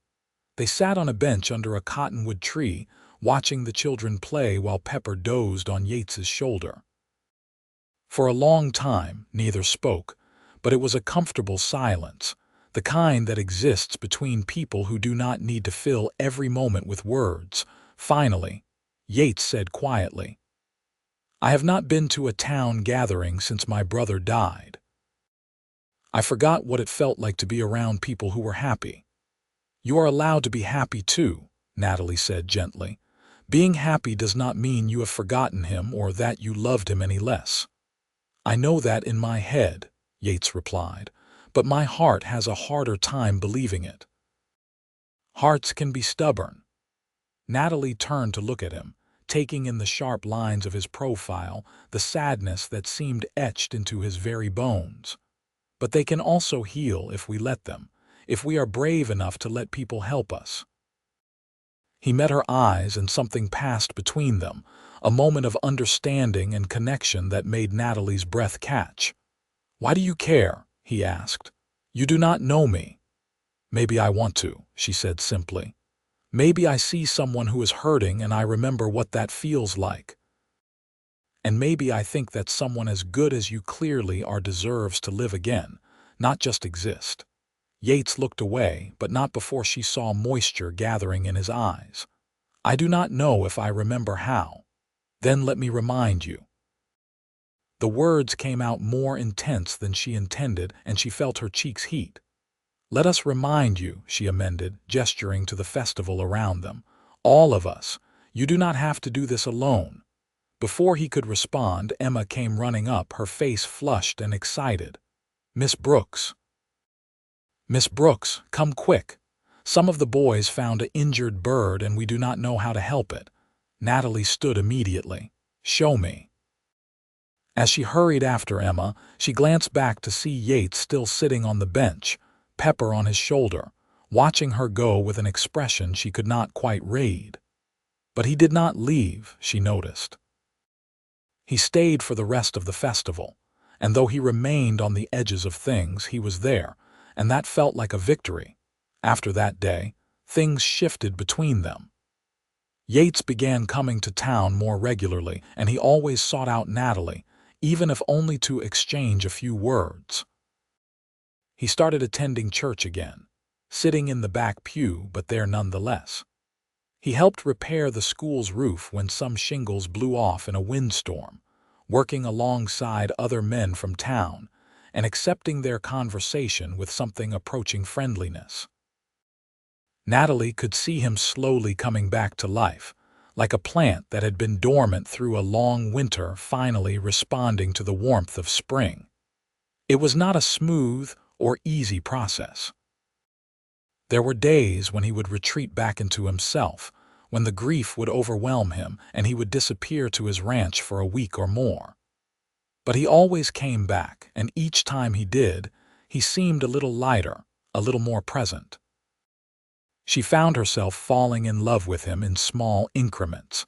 They sat on a bench under a cottonwood tree, watching the children play while Pepper dozed on Yates's shoulder. For a long time, neither spoke, but it was a comfortable silence, the kind that exists between people who do not need to fill every moment with words. Finally, Yates said quietly, "I have not been to a town gathering since my brother died. I forgot what it felt like to be around people who were happy." "You are allowed to be happy too," Natalie said gently. "Being happy does not mean you have forgotten him or that you loved him any less." "I know that in my head," Yates replied, "but my heart has a harder time believing it." "Hearts can be stubborn." Natalie turned to look at him, taking in the sharp lines of his profile, the sadness that seemed etched into his very bones. "But they can also heal if we let them, if we are brave enough to let people help us." He met her eyes and something passed between them, a moment of understanding and connection that made Natalie's breath catch. "Why do you care?" he asked. "You do not know me." "Maybe I want to," she said simply. "Maybe I see someone who is hurting and I remember what that feels like. And maybe I think that someone as good as you clearly are deserves to live again, not just exist." Yates looked away, but not before she saw moisture gathering in his eyes. "I do not know if I remember how. Then let me remind you." The words came out more intense than she intended, and she felt her cheeks heat. "Let us remind you," she amended, gesturing to the festival around them. "All of us. You do not have to do this alone." Before he could respond, Emma came running up, her face flushed and excited. "Miss Brooks. Miss Brooks, come quick. Some of the boys found an injured bird and we do not know how to help it." Natalie stood immediately. "Show me." As she hurried after Emma, she glanced back to see Yates still sitting on the bench, Pepper on his shoulder, watching her go with an expression she could not quite read. But he did not leave, she noticed. He stayed for the rest of the festival, and though he remained on the edges of things, he was there, and that felt like a victory. After that day, things shifted between them. Yates began coming to town more regularly, and he always sought out Natalie, even if only to exchange a few words. He started attending church again, sitting in the back pew, but there nonetheless. He helped repair the school's roof when some shingles blew off in a windstorm, working alongside other men from town and accepting their conversation with something approaching friendliness. Natalie could see him slowly coming back to life, like a plant that had been dormant through a long winter finally responding to the warmth of spring. It was not a smooth or easy process. There were days when he would retreat back into himself, when the grief would overwhelm him and he would disappear to his ranch for a week or more. But he always came back, and each time he did, he seemed a little lighter, a little more present. She found herself falling in love with him in small increments.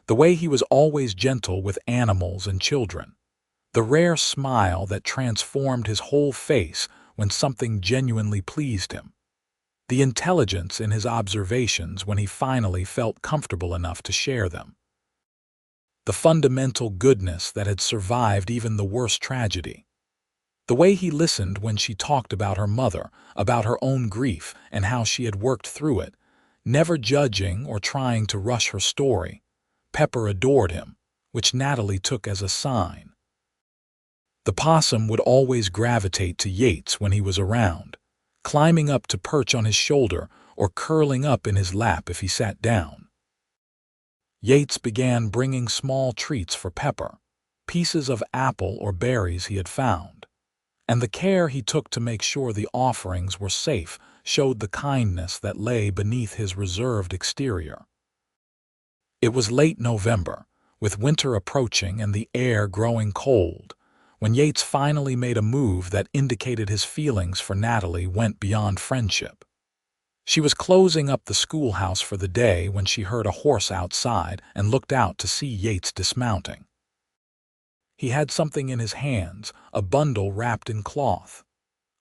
The way he was always gentle with animals and children. The rare smile that transformed his whole face when something genuinely pleased him. The intelligence in his observations when he finally felt comfortable enough to share them. The fundamental goodness that had survived even the worst tragedy. The way he listened when she talked about her mother, about her own grief and how she had worked through it, never judging or trying to rush her story. Pepper adored him, which Natalie took as a sign. The possum would always gravitate to Yates when he was around, climbing up to perch on his shoulder or curling up in his lap if he sat down. Yates began bringing small treats for Pepper, pieces of apple or berries he had found. And the care he took to make sure the offerings were safe showed the kindness that lay beneath his reserved exterior. It was late November, with winter approaching and the air growing cold, when Yates finally made a move that indicated his feelings for Natalie went beyond friendship. She was closing up the schoolhouse for the day when she heard a horse outside and looked out to see Yates dismounting. He had something in his hands, a bundle wrapped in cloth.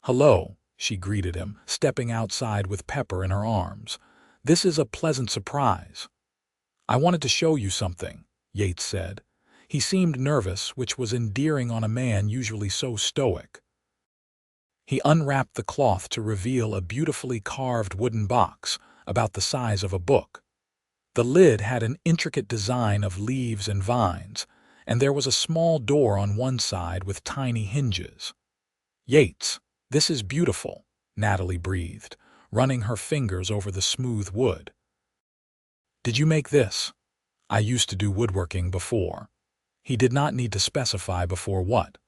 "Hello," she greeted him, stepping outside with Pepper in her arms. "This is a pleasant surprise." "I wanted to show you something," Yates said. He seemed nervous, which was endearing on a man usually so stoic. He unwrapped the cloth to reveal a beautifully carved wooden box, about the size of a book. The lid had an intricate design of leaves and vines, and there was a small door on one side with tiny hinges. "Yates, this is beautiful," Natalie breathed, running her fingers over the smooth wood. "Did you make this?" "I used to do woodworking before." He did not need to specify before what.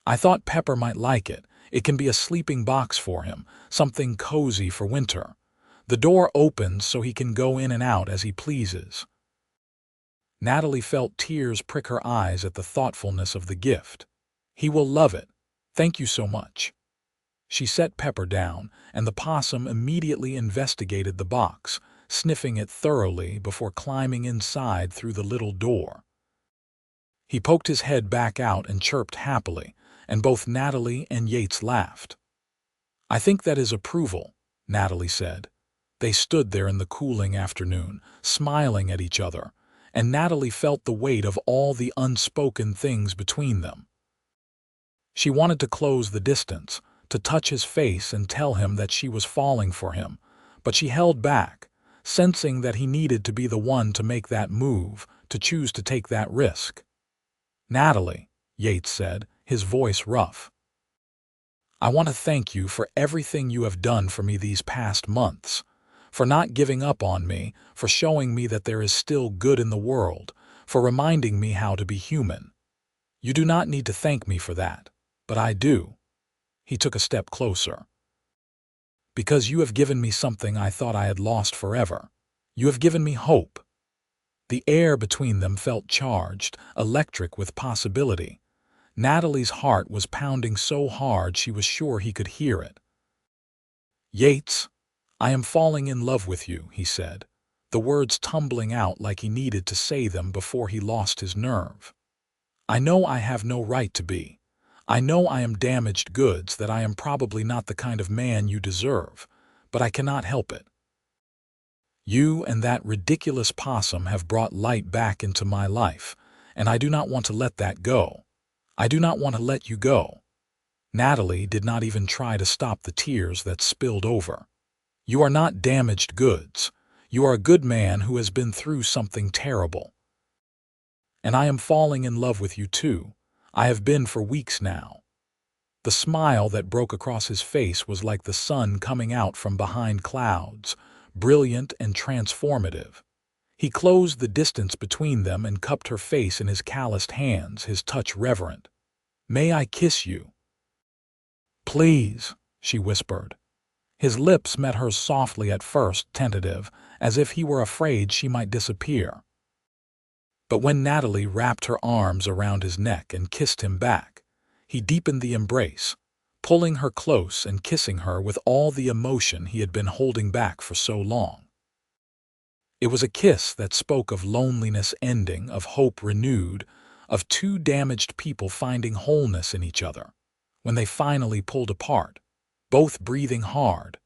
"I thought Pepper might like it. It can be a sleeping box for him, something cozy for winter. The door opens so he can go in and out as he pleases." Natalie felt tears prick her eyes at the thoughtfulness of the gift. "He will love it. Thank you so much." She set Pepper down, and the possum immediately investigated the box, sniffing it thoroughly before climbing inside through the little door. He poked his head back out and chirped happily, and both Natalie and Yates laughed. "I think that is approval," Natalie said. They stood there in the cooling afternoon, smiling at each other, and Natalie felt the weight of all the unspoken things between them. She wanted to close the distance, to touch his face and tell him that she was falling for him, but she held back, sensing that he needed to be the one to make that move, to choose to take that risk. "Natalie," Yates said, his voice rough, "I want to thank you for everything you have done for me these past months, for not giving up on me, for showing me that there is still good in the world, for reminding me how to be human. You do not need to thank me for that, but I do." He took a step closer. "Because you have given me something I thought I had lost forever. You have given me hope." The air between them felt charged, electric with possibility. Natalie's heart was pounding so hard she was sure he could hear it. "Yates, I am falling in love with you," he said, the words tumbling out like he needed to say them before he lost his nerve. "I know I have no right to be. I know I am damaged goods, that I am probably not the kind of man you deserve, but I cannot help it. You and that ridiculous Possum have brought light back into my life, and I do not want to let that go. I do not want to let you go." Natalie did not even try to stop the tears that spilled over. "You are not damaged goods. You are a good man who has been through something terrible. And I am falling in love with you too. I have been for weeks now." The smile that broke across his face was like the sun coming out from behind clouds, brilliant and transformative. He closed the distance between them and cupped her face in his calloused hands, his touch reverent. "May I kiss you?" "Please," she whispered. His lips met hers softly at first, tentative, as if he were afraid she might disappear. But when Natalie wrapped her arms around his neck and kissed him back, he deepened the embrace, pulling her close and kissing her with all the emotion he had been holding back for so long. It was a kiss that spoke of loneliness ending, of hope renewed, of two damaged people finding wholeness in each other. When they finally pulled apart, both breathing hard,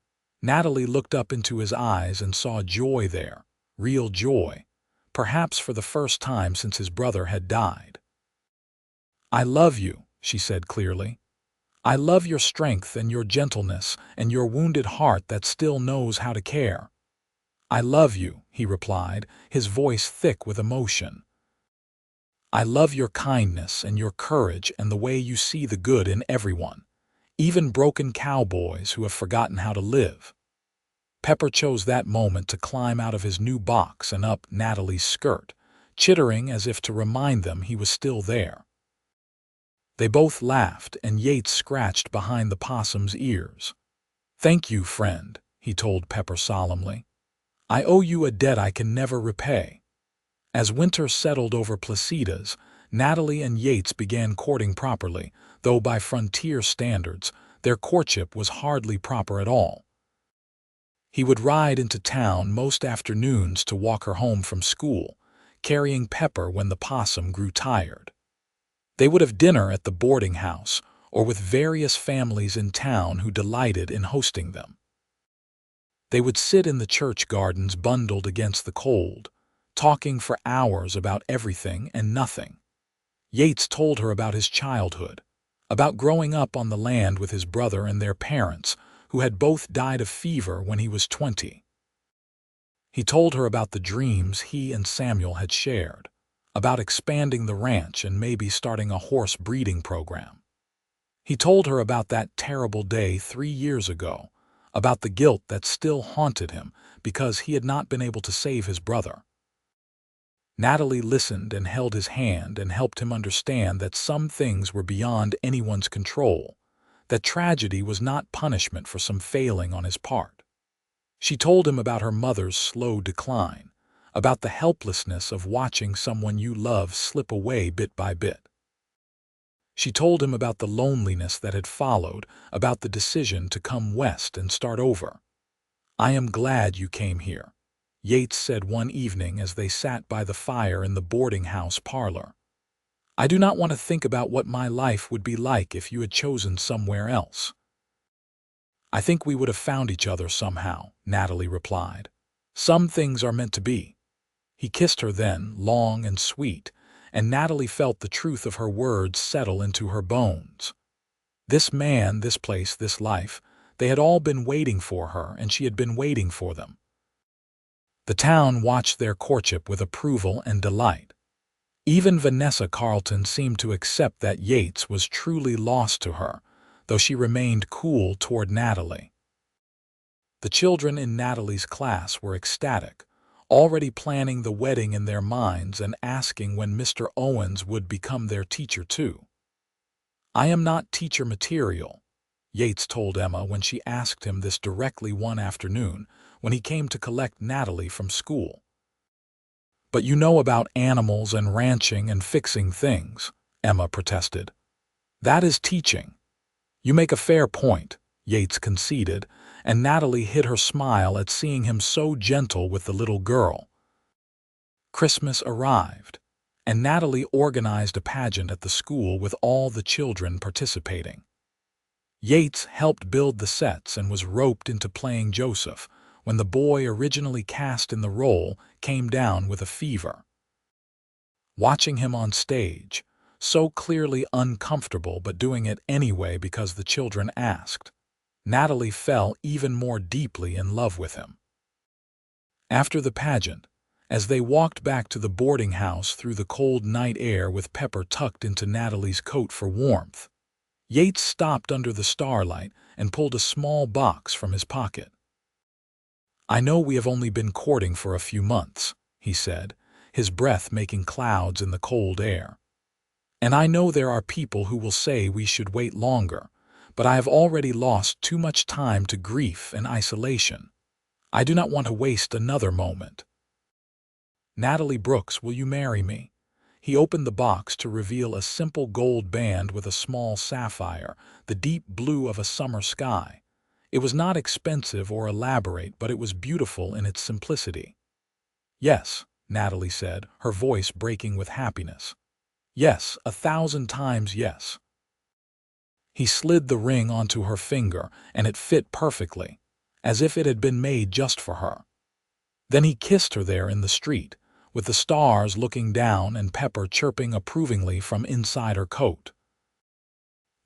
Natalie looked up into his eyes and saw joy there, real joy, perhaps for the first time since his brother had died. "I love you," she said clearly. "I love your strength and your gentleness and your wounded heart that still knows how to care." "I love you," he replied, his voice thick with emotion. "I love your kindness and your courage and the way you see the good in everyone, even broken cowboys who have forgotten how to live." Pepper chose that moment to climb out of his new box and up Natalie's skirt, chittering as if to remind them he was still there. They both laughed, and Yates scratched behind the Possum's ears. "Thank you, friend," he told Pepper solemnly. "I owe you a debt I can never repay." As winter settled over Placitas, Natalie and Yates began courting properly, though by frontier standards, their courtship was hardly proper at all. He would ride into town most afternoons to walk her home from school, carrying Pepper when the Possum grew tired. They would have dinner at the boarding house, or with various families in town who delighted in hosting them. They would sit in the church gardens bundled against the cold, talking for hours about everything and nothing. Yates told her about his childhood, about growing up on the land with his brother and their parents, who had both died of fever when he was 20. He told her about the dreams he and Samuel had shared, about expanding the ranch and maybe starting a horse breeding program. He told her about that terrible day 3 years ago, about the guilt that still haunted him because he had not been able to save his brother. Natalie listened and held his hand and helped him understand that some things were beyond anyone's control, that tragedy was not punishment for some failing on his part. She told him about her mother's slow decline, about the helplessness of watching someone you love slip away bit by bit. She told him about the loneliness that had followed, about the decision to come west and start over. "I am glad you came here," Yates said one evening as they sat by the fire in the boarding house parlor. I do not want to think about what my life would be like if you had chosen somewhere else. I think we would have found each other somehow, Natalie replied. Some things are meant to be. He kissed her then, long and sweet, and Natalie felt the truth of her words settle into her bones. This man, this place, this life, they had all been waiting for her, and she had been waiting for them. The town watched their courtship with approval and delight. Even Vanessa Carlton seemed to accept that Yates was truly lost to her, though she remained cool toward Natalie. The children in Natalie's class were ecstatic, already planning the wedding in their minds and asking when Mr. Owens would become their teacher too. I am not teacher material, Yates told Emma when she asked him this directly one afternoon when he came to collect Natalie from school. But you know about animals and ranching and fixing things, Emma protested. That is teaching. You make a fair point, Yates conceded, and Natalie hid her smile at seeing him so gentle with the little girl. Christmas arrived, and Natalie organized a pageant at the school with all the children participating. Yates helped build the sets and was roped into playing Joseph when the boy originally cast in the role came down with a fever. Watching him on stage, so clearly uncomfortable but doing it anyway because the children asked, Natalie fell even more deeply in love with him. After the pageant, as they walked back to the boarding house through the cold night air with Pepper tucked into Natalie's coat for warmth, Yates stopped under the starlight and pulled a small box from his pocket. I know we have only been courting for a few months, he said, his breath making clouds in the cold air. And I know there are people who will say we should wait longer, but I have already lost too much time to grief and isolation. I do not want to waste another moment. Natalie Brooks, will you marry me? He opened the box to reveal a simple gold band with a small sapphire, the deep blue of a summer sky. It was not expensive or elaborate, but it was beautiful in its simplicity. Yes, Natalie said, her voice breaking with happiness. Yes, 1,000 times yes. He slid the ring onto her finger, and it fit perfectly, as if it had been made just for her. Then he kissed her there in the street, with the stars looking down and Pepper chirping approvingly from inside her coat.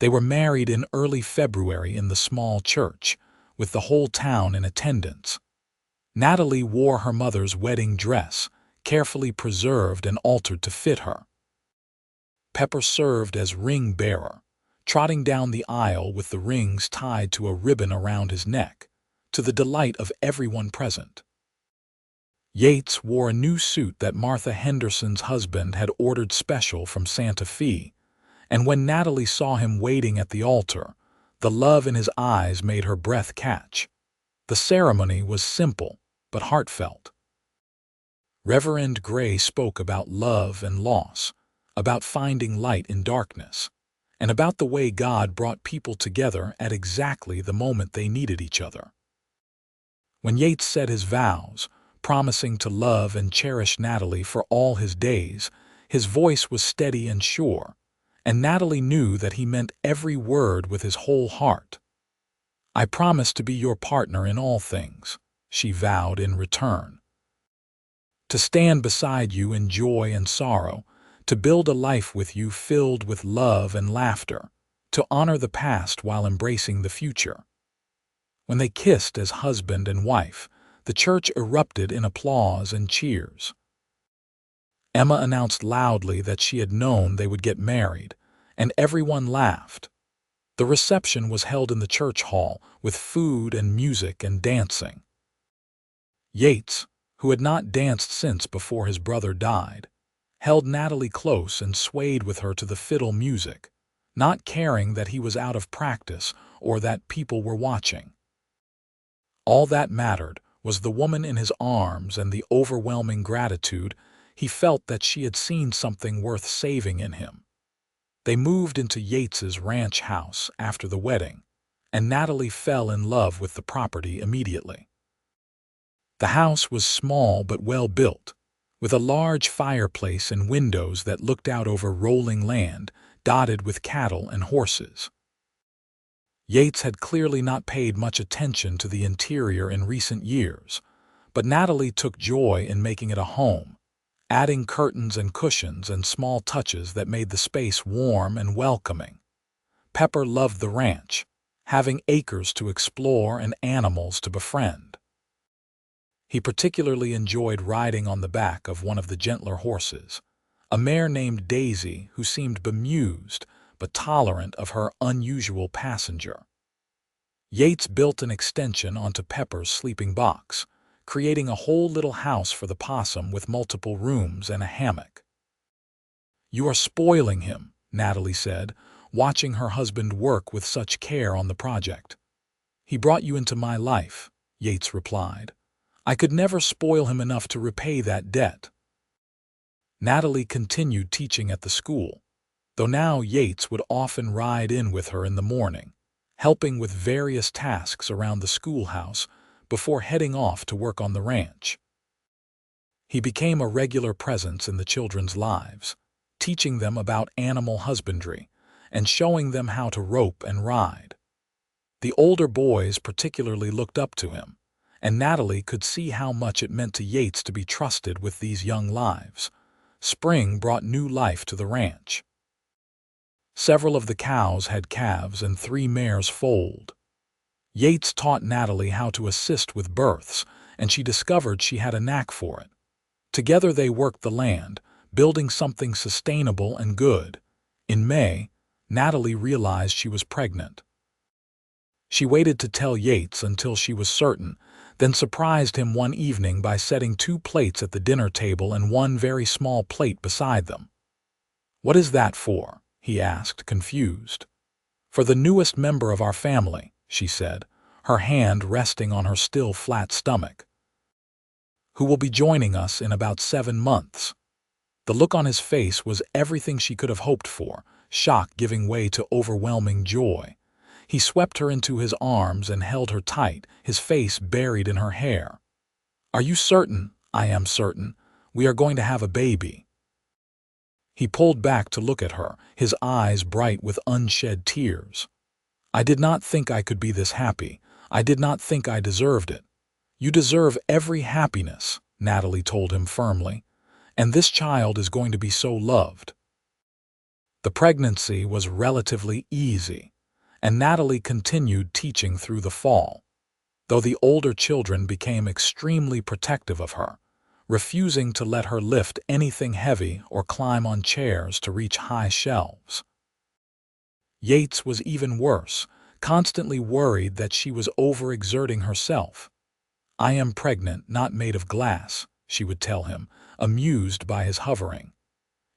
They were married in early February in the small church, with the whole town in attendance. Natalie wore her mother's wedding dress, carefully preserved and altered to fit her. Pepper served as ring bearer, trotting down the aisle with the rings tied to a ribbon around his neck, to the delight of everyone present. Yates wore a new suit that Martha Henderson's husband had ordered special from Santa Fe, and when Natalie saw him waiting at the altar, the love in his eyes made her breath catch. The ceremony was simple, but heartfelt. Reverend Gray spoke about love and loss, about finding light in darkness, and about the way God brought people together at exactly the moment they needed each other. When Yates said his vows, promising to love and cherish Natalie for all his days, his voice was steady and sure, and Natalie knew that he meant every word with his whole heart. I promise to be your partner in all things, she vowed in return. To stand beside you in joy and sorrow, to build a life with you filled with love and laughter, to honor the past while embracing the future. When they kissed as husband and wife, the church erupted in applause and cheers. Emma announced loudly that she had known they would get married, and everyone laughed. The reception was held in the church hall, with food and music and dancing. Yates, who had not danced since before his brother died, held Natalie close and swayed with her to the fiddle music, not caring that he was out of practice or that people were watching. All that mattered was the woman in his arms and the overwhelming gratitude he felt that she had seen something worth saving in him. They moved into Yates's ranch house after the wedding, and Natalie fell in love with the property immediately. The house was small but well built, with a large fireplace and windows that looked out over rolling land dotted with cattle and horses. Yates had clearly not paid much attention to the interior in recent years, but Natalie took joy in making it a home, adding curtains and cushions and small touches that made the space warm and welcoming. Pepper loved the ranch, having acres to explore and animals to befriend. He particularly enjoyed riding on the back of one of the gentler horses, a mare named Daisy who seemed bemused but tolerant of her unusual passenger. Yates built an extension onto Pepper's sleeping box, creating a whole little house for the possum with multiple rooms and a hammock. "You are spoiling him," Natalie said, watching her husband work with such care on the project. "He brought you into my life," Yates replied. "I could never spoil him enough to repay that debt." Natalie continued teaching at the school, though now Yates would often ride in with her in the morning, helping with various tasks around the schoolhouse before heading off to work on the ranch. He became a regular presence in the children's lives, teaching them about animal husbandry and showing them how to rope and ride. The older boys particularly looked up to him, and Natalie could see how much it meant to Yates to be trusted with these young lives. Spring brought new life to the ranch. Several of the cows had calves and 3 mares foaled. Yates taught Natalie how to assist with births, and she discovered she had a knack for it. Together they worked the land, building something sustainable and good. In May, Natalie realized she was pregnant. She waited to tell Yates until she was certain, then surprised him one evening by setting 2 plates at the dinner table and 1 very small plate beside them. "What is that for?" he asked, confused. "For the newest member of our family," she said, her hand resting on her still flat stomach, "who will be joining us in about 7 months. The look on his face was everything she could have hoped for, shock giving way to overwhelming joy. He swept her into his arms and held her tight, his face buried in her hair. "Are you certain?" "I am certain. We are going to have a baby." He pulled back to look at her, his eyes bright with unshed tears. "I did not think I could be this happy. I did not think I deserved it." "You deserve every happiness," Natalie told him firmly, "and this child is going to be so loved." The pregnancy was relatively easy, and Natalie continued teaching through the fall, though the older children became extremely protective of her, refusing to let her lift anything heavy or climb on chairs to reach high shelves. Yates was even worse, constantly worried that she was overexerting herself. "I am pregnant, not made of glass," she would tell him, amused by his hovering.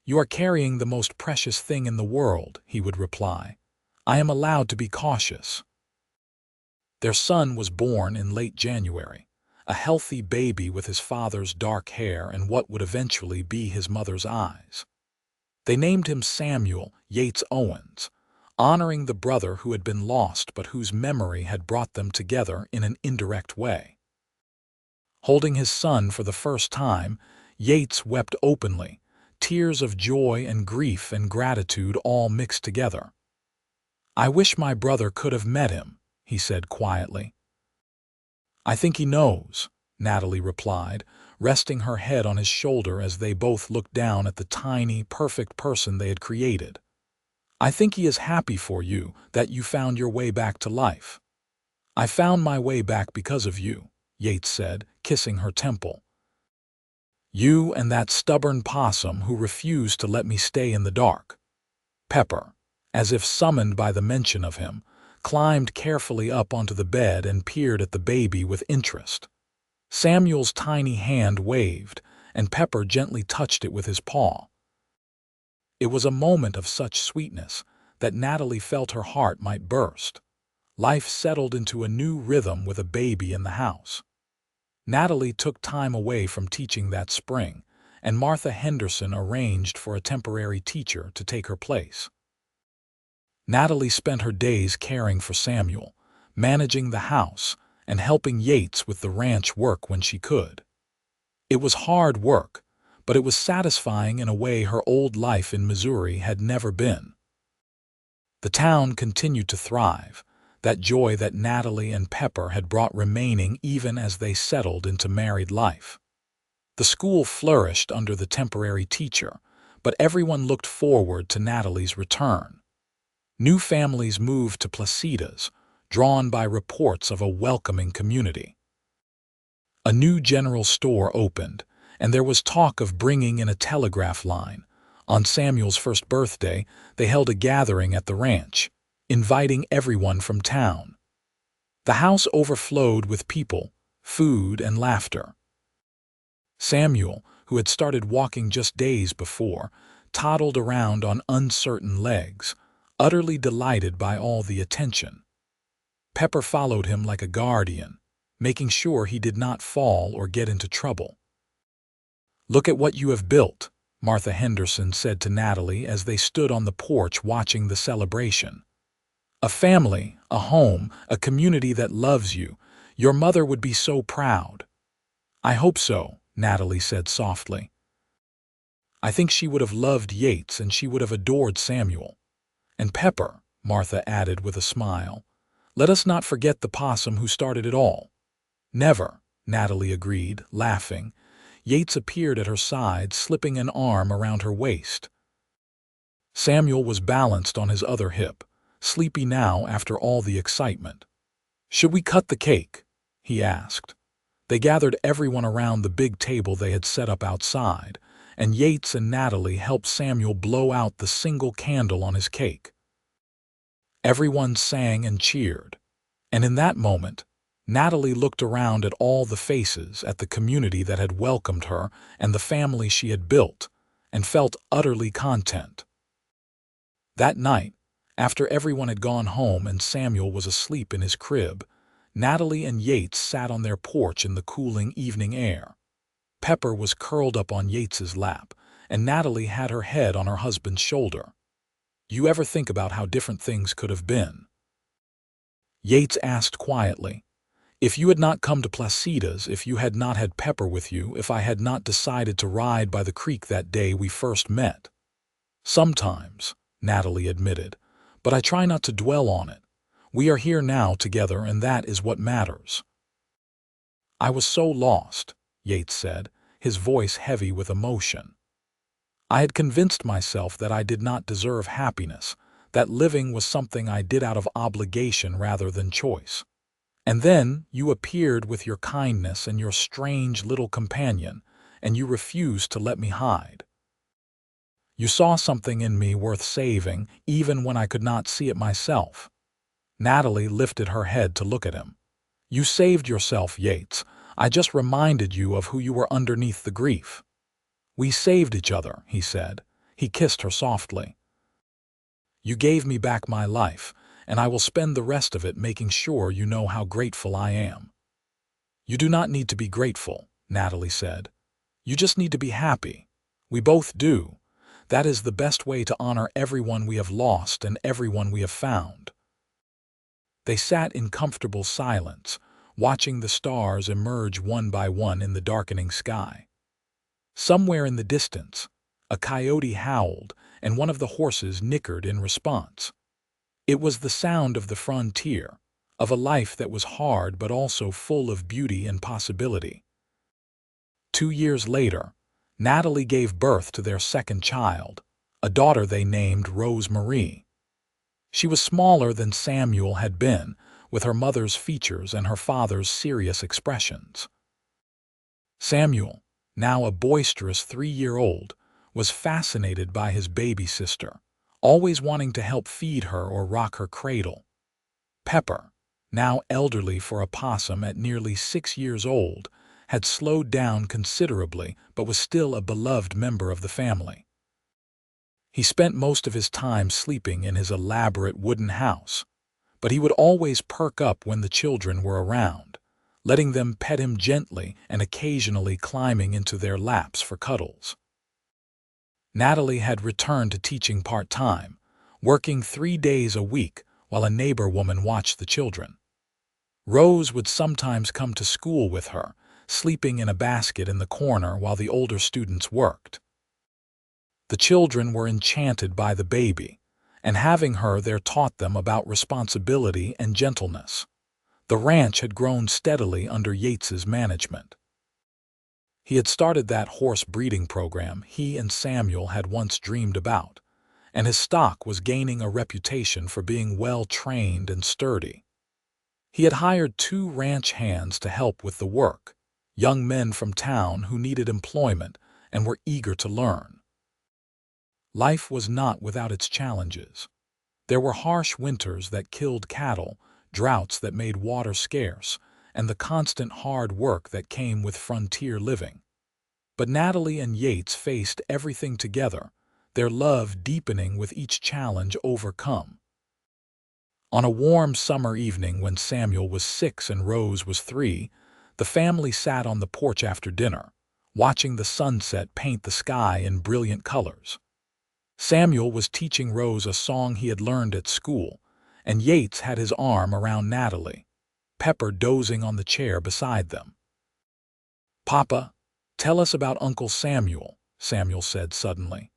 "You are carrying the most precious thing in the world," he would reply. "I am allowed to be cautious." Their son was born in late January, a healthy baby with his father's dark hair and what would eventually be his mother's eyes. They named him Samuel Yates Owens, honoring the brother who had been lost but whose memory had brought them together in an indirect way. Holding his son for the first time, Yates wept openly, tears of joy and grief and gratitude all mixed together. "I wish my brother could have met him," he said quietly. "I think he knows," Natalie replied, resting her head on his shoulder as they both looked down at the tiny, perfect person they had created. "I think he is happy for you, that you found your way back to life." "I found my way back because of you," Yates said, kissing her temple. "You and that stubborn possum who refused to let me stay in the dark." Pepper, as if summoned by the mention of him, climbed carefully up onto the bed and peered at the baby with interest. Samuel's tiny hand waved, and Pepper gently touched it with his paw. It was a moment of such sweetness that Natalie felt her heart might burst. Life settled into a new rhythm with a baby in the house. Natalie took time away from teaching that spring, and Martha Henderson arranged for a temporary teacher to take her place. Natalie spent her days caring for Samuel, managing the house, and helping Yates with the ranch work when she could. It was hard work, but it was satisfying in a way her old life in Missouri had never been. The town continued to thrive, that joy that Natalie and Pepper had brought remaining even as they settled into married life. The school flourished under the temporary teacher, but everyone looked forward to Natalie's return. New families moved to Placitas, drawn by reports of a welcoming community. A new general store opened, and there was talk of bringing in a telegraph line. On Samuel's first birthday, they held a gathering at the ranch, inviting everyone from town. The house overflowed with people, food, and laughter. Samuel, who had started walking just days before, toddled around on uncertain legs, utterly delighted by all the attention. Pepper followed him like a guardian, making sure he did not fall or get into trouble. "Look at what you have built," Martha Henderson said to Natalie as they stood on the porch watching the celebration. "A family, a home, a community that loves you. Your mother would be so proud." "I hope so," Natalie said softly. "I think she would have loved Yates and she would have adored Samuel. And Pepper," Martha added with a smile. "Let us not forget the Possum who started it all." "Never," Natalie agreed, laughing. Yates appeared at her side, slipping an arm around her waist. Samuel was balanced on his other hip, sleepy now after all the excitement. "Should we cut the cake?" he asked. They gathered everyone around the big table they had set up outside, and Yates and Natalie helped Samuel blow out the single candle on his cake. Everyone sang and cheered, and in that moment, Natalie looked around at all the faces, at the community that had welcomed her and the family she had built, and felt utterly content. That night, after everyone had gone home and Samuel was asleep in his crib, Natalie and Yates sat on their porch in the cooling evening air. Pepper was curled up on Yates's lap, and Natalie had her head on her husband's shoulder. "You ever think about how different things could have been?" Yates asked quietly. "If you had not come to Placitas, if you had not had Pepper with you, if I had not decided to ride by the creek that day we first met?" "Sometimes," Natalie admitted, "but I try not to dwell on it. We are here now together, and that is what matters." "I was so lost," Yates said, his voice heavy with emotion. "I had convinced myself that I did not deserve happiness, that living was something I did out of obligation rather than choice. And then you appeared with your kindness and your strange little companion, and you refused to let me hide. You saw something in me worth saving, even when I could not see it myself." Natalie lifted her head to look at him. "You saved yourself, Yates. I just reminded you of who you were underneath the grief." "We saved each other," he said. He kissed her softly. "You gave me back my life, and I will spend the rest of it making sure you know how grateful I am." "You do not need to be grateful," Natalie said. "You just need to be happy. We both do. That is the best way to honor everyone we have lost and everyone we have found." They sat in comfortable silence, watching the stars emerge one by one in the darkening sky. Somewhere in the distance, a coyote howled, and one of the horses nickered in response. It was the sound of the frontier, of a life that was hard but also full of beauty and possibility. 2 years later, Natalie gave birth to their second child, a daughter they named Rose Marie. She was smaller than Samuel had been, with her mother's features and her father's serious expressions. Samuel, now a boisterous 3-year-old, was fascinated by his baby sister, always wanting to help feed her or rock her cradle. Pepper, now elderly for a possum at nearly 6 years old, had slowed down considerably but was still a beloved member of the family. He spent most of his time sleeping in his elaborate wooden house, but he would always perk up when the children were around, letting them pet him gently and occasionally climbing into their laps for cuddles. Natalie had returned to teaching part-time, working 3 days a week while a neighbor woman watched the children. Rose would sometimes come to school with her, sleeping in a basket in the corner while the older students worked. The children were enchanted by the baby, and having her there taught them about responsibility and gentleness. The ranch had grown steadily under Yates's management. He had started that horse breeding program he and Samuel had once dreamed about, and his stock was gaining a reputation for being well-trained and sturdy. He had hired 2 ranch hands to help with the work, young men from town who needed employment and were eager to learn. Life was not without its challenges. There were harsh winters that killed cattle, droughts that made water scarce, and the constant hard work that came with frontier living. But Natalie and Yates faced everything together, their love deepening with each challenge overcome. On a warm summer evening when Samuel was 6 and Rose was 3, the family sat on the porch after dinner, watching the sunset paint the sky in brilliant colors. Samuel was teaching Rose a song he had learned at school, and Yates had his arm around Natalie, Pepper dozing on the chair beside them. "Papa, tell us about Uncle Samuel," Samuel said suddenly.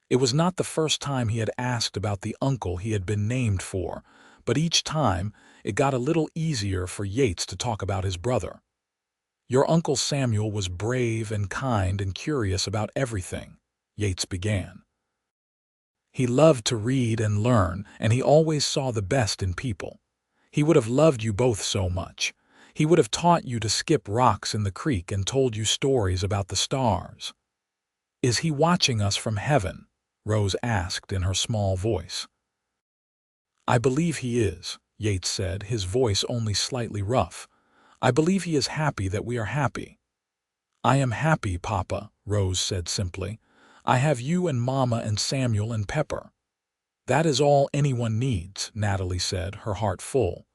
It was not the first time he had asked about the uncle he had been named for, but each time it got a little easier for Yates to talk about his brother. "Your Uncle Samuel was brave and kind and curious about everything," Yates began. "He loved to read and learn, and he always saw the best in people. He would have loved you both so much. He would have taught you to skip rocks in the creek and told you stories about the stars." "Is he watching us from heaven?" Rose asked in her small voice. "I believe he is," Yates said, his voice only slightly rough. "I believe he is happy that we are happy." "I am happy, Papa," Rose said simply. "I have you and Mama and Samuel and Pepper." "That is all anyone needs," Natalie said, her heart full.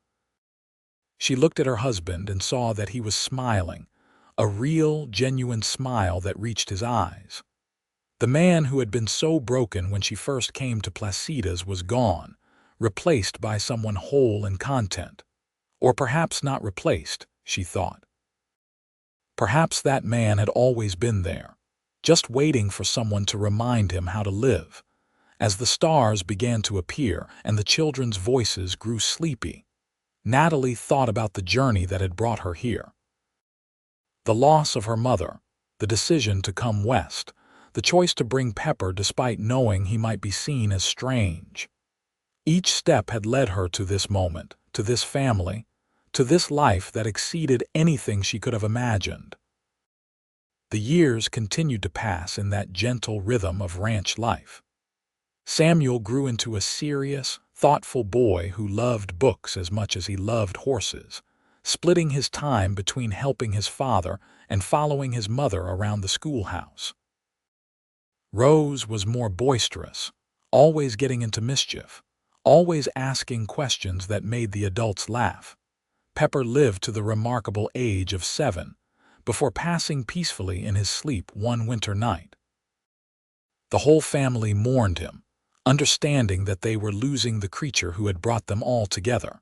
She looked at her husband and saw that he was smiling, a real, genuine smile that reached his eyes. The man who had been so broken when she first came to Placitas was gone, replaced by someone whole and content. Or perhaps not replaced, she thought. Perhaps that man had always been there, just waiting for someone to remind him how to live. As the stars began to appear and the children's voices grew sleepy, Natalie thought about the journey that had brought her here. The loss of her mother, the decision to come west, the choice to bring Pepper despite knowing he might be seen as strange. Each step had led her to this moment, to this family, to this life that exceeded anything she could have imagined. The years continued to pass in that gentle rhythm of ranch life. Samuel grew into a serious, thoughtful boy who loved books as much as he loved horses, splitting his time between helping his father and following his mother around the schoolhouse. Rose was more boisterous, always getting into mischief, always asking questions that made the adults laugh. Pepper lived to the remarkable age of 7, before passing peacefully in his sleep one winter night. The whole family mourned him, understanding that they were losing the creature who had brought them all together.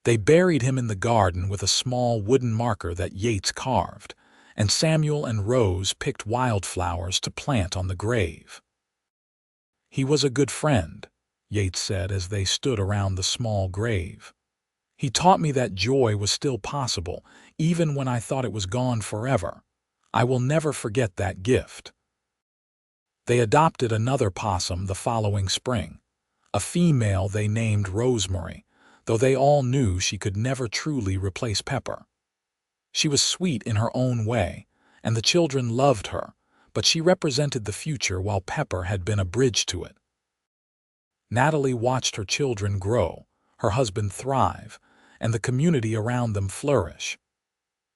They buried him in the garden with a small wooden marker that Yates carved, and Samuel and Rose picked wildflowers to plant on the grave. "He was a good friend," Yates said as they stood around the small grave. "He taught me that joy was still possible, even when I thought it was gone forever. I will never forget that gift." They adopted another possum the following spring, a female they named Rosemary, though they all knew she could never truly replace Pepper. She was sweet in her own way, and the children loved her, but she represented the future while Pepper had been a bridge to it. Natalie watched her children grow, her husband thrive, and the community around them flourish.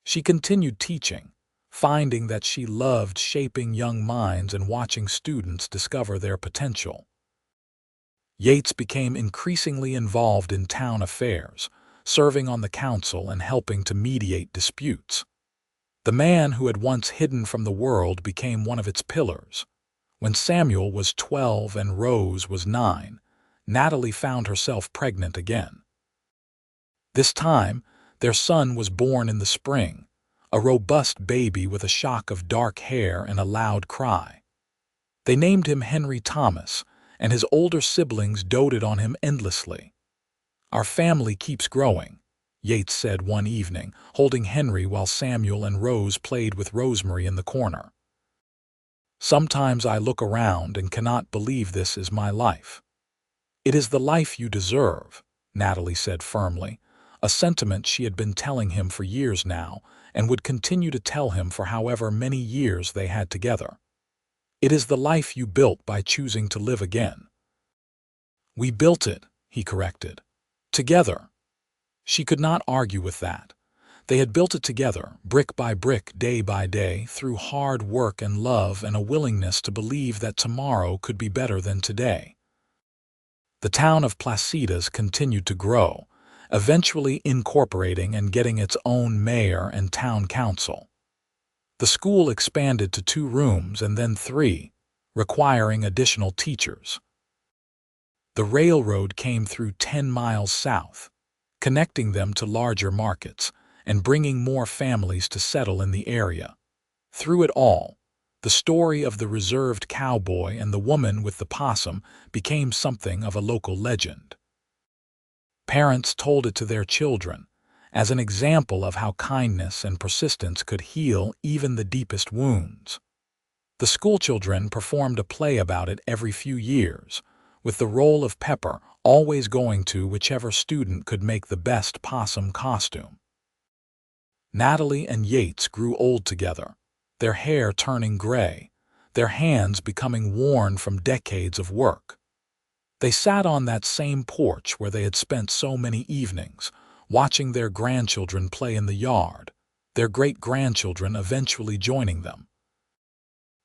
She continued teaching, finding that she loved shaping young minds and watching students discover their potential. Yates became increasingly involved in town affairs, serving on the council and helping to mediate disputes. The man who had once hidden from the world became one of its pillars. When Samuel was 12 and Rose was 9, Natalie found herself pregnant again. This time, their son was born in the spring, a robust baby with a shock of dark hair and a loud cry. They named him Henry Thomas, and his older siblings doted on him endlessly. "Our family keeps growing," Yates said one evening, holding Henry while Samuel and Rose played with Rosemary in the corner. "Sometimes I look around and cannot believe this is my life." "It is the life you deserve," Natalie said firmly, a sentiment she had been telling him for years now and would continue to tell him for however many years they had together. "It is the life you built by choosing to live again." "We built it," he corrected. "Together." She could not argue with that. They had built it together, brick by brick, day by day, through hard work and love and a willingness to believe that tomorrow could be better than today. The town of Placitas continued to grow, eventually incorporating and getting its own mayor and town council. The school expanded to 2 rooms and then 3, requiring additional teachers. The railroad came through 10 miles south, connecting them to larger markets and bringing more families to settle in the area. Through it all, the story of the reserved cowboy and the woman with the possum became something of a local legend. Parents told it to their children as an example of how kindness and persistence could heal even the deepest wounds. The schoolchildren performed a play about it every few years, with the role of Pepper always going to whichever student could make the best possum costume. Natalie and Yates grew old together, their hair turning gray, their hands becoming worn from decades of work. They sat on that same porch where they had spent so many evenings, watching their grandchildren play in the yard, their great-grandchildren eventually joining them.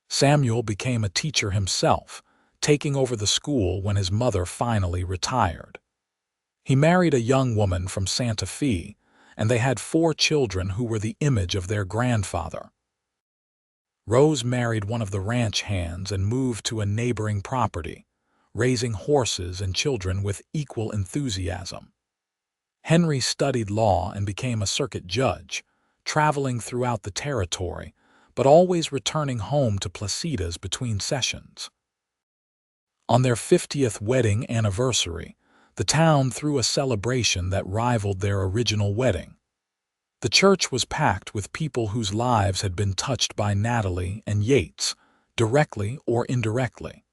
Samuel became a teacher himself, taking over the school when his mother finally retired. He married a young woman from Santa Fe, and they had 4 children who were the image of their grandfather. Rose married one of the ranch hands and moved to a neighboring property, raising horses and children with equal enthusiasm. Henry studied law and became a circuit judge, traveling throughout the territory, but always returning home to Placitas between sessions. On their 50th wedding anniversary, the town threw a celebration that rivaled their original wedding. The church was packed with people whose lives had been touched by Natalie and Yates, directly or indirectly.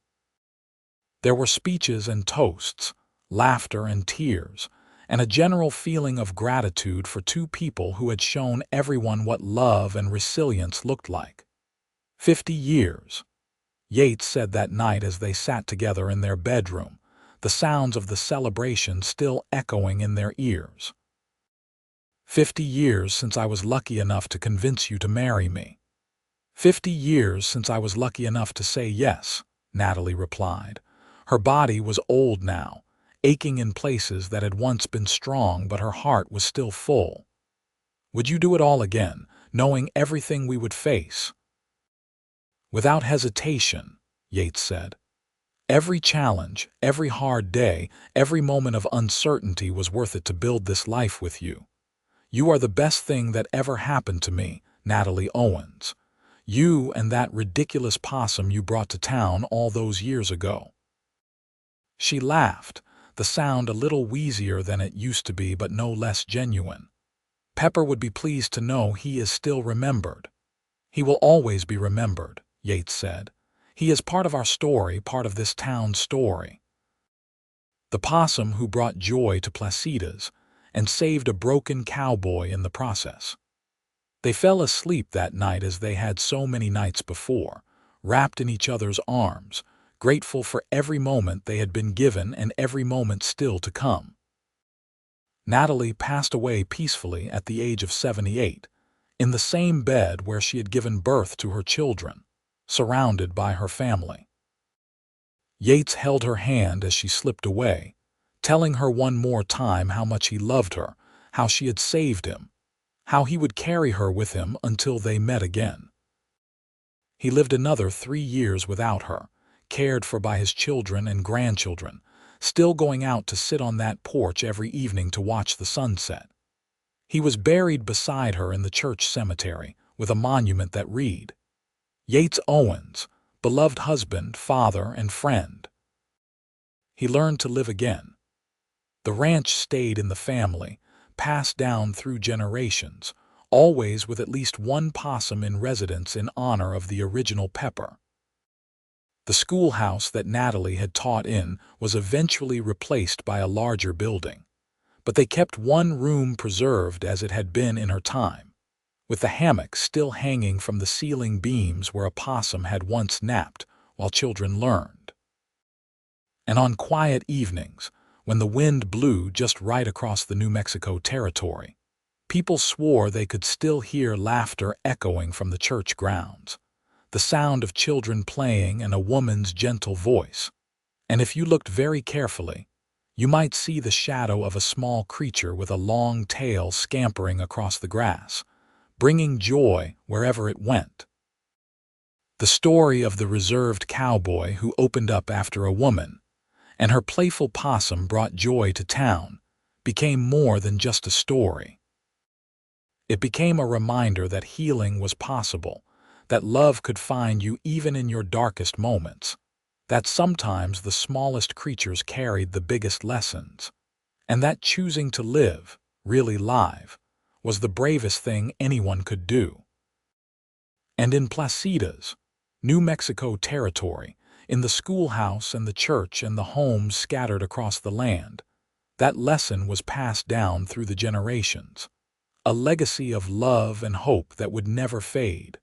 There were speeches and toasts, laughter and tears, and a general feeling of gratitude for 2 people who had shown everyone what love and resilience looked like. 50 years, Yates said that night as they sat together in their bedroom, the sounds of the celebration still echoing in their ears. 50 years since I was lucky enough to convince you to marry me. 50 years since I was lucky enough to say yes, Natalie replied. Her body was old now, aching in places that had once been strong, but her heart was still full. Would you do it all again, knowing everything we would face? Without hesitation, Yates said. Every challenge, every hard day, every moment of uncertainty was worth it to build this life with you. You are the best thing that ever happened to me, Natalie Owens. You and that ridiculous possum you brought to town all those years ago. She laughed, the sound a little wheezier than it used to be but no less genuine. Pepper would be pleased to know he is still remembered. He will always be remembered, Yates said. He is part of our story, part of this town's story. The possum who brought joy to Placitas and saved a broken cowboy in the process. They fell asleep that night as they had so many nights before, wrapped in each other's arms, grateful for every moment they had been given and every moment still to come. Natalie passed away peacefully at the age of 78, in the same bed where she had given birth to her children, surrounded by her family. Yates held her hand as she slipped away, telling her one more time how much he loved her, how she had saved him, how he would carry her with him until they met again. He lived another 3 years without her, cared for by his children and grandchildren, still going out to sit on that porch every evening to watch the sunset. He was buried beside her in the church cemetery with a monument that read, Yates Owens, beloved husband, father, and friend. He learned to live again. The ranch stayed in the family, passed down through generations, always with at least one possum in residence in honor of the original Pepper. The schoolhouse that Natalie had taught in was eventually replaced by a larger building, but they kept one room preserved as it had been in her time, with the hammock still hanging from the ceiling beams where a possum had once napped while children learned. And on quiet evenings, when the wind blew just right across the New Mexico territory, people swore they could still hear laughter echoing from the church grounds, the sound of children playing and a woman's gentle voice. And if you looked very carefully, you might see the shadow of a small creature with a long tail scampering across the grass, bringing joy wherever it went. The story of the reserved cowboy who opened up after a woman, and her playful possum brought joy to town, became more than just a story. It became a reminder that healing was possible, that love could find you even in your darkest moments, that sometimes the smallest creatures carried the biggest lessons, and that choosing to live, really live, was the bravest thing anyone could do. And in Placitas, New Mexico territory, in the schoolhouse and the church and the homes scattered across the land, that lesson was passed down through the generations, a legacy of love and hope that would never fade.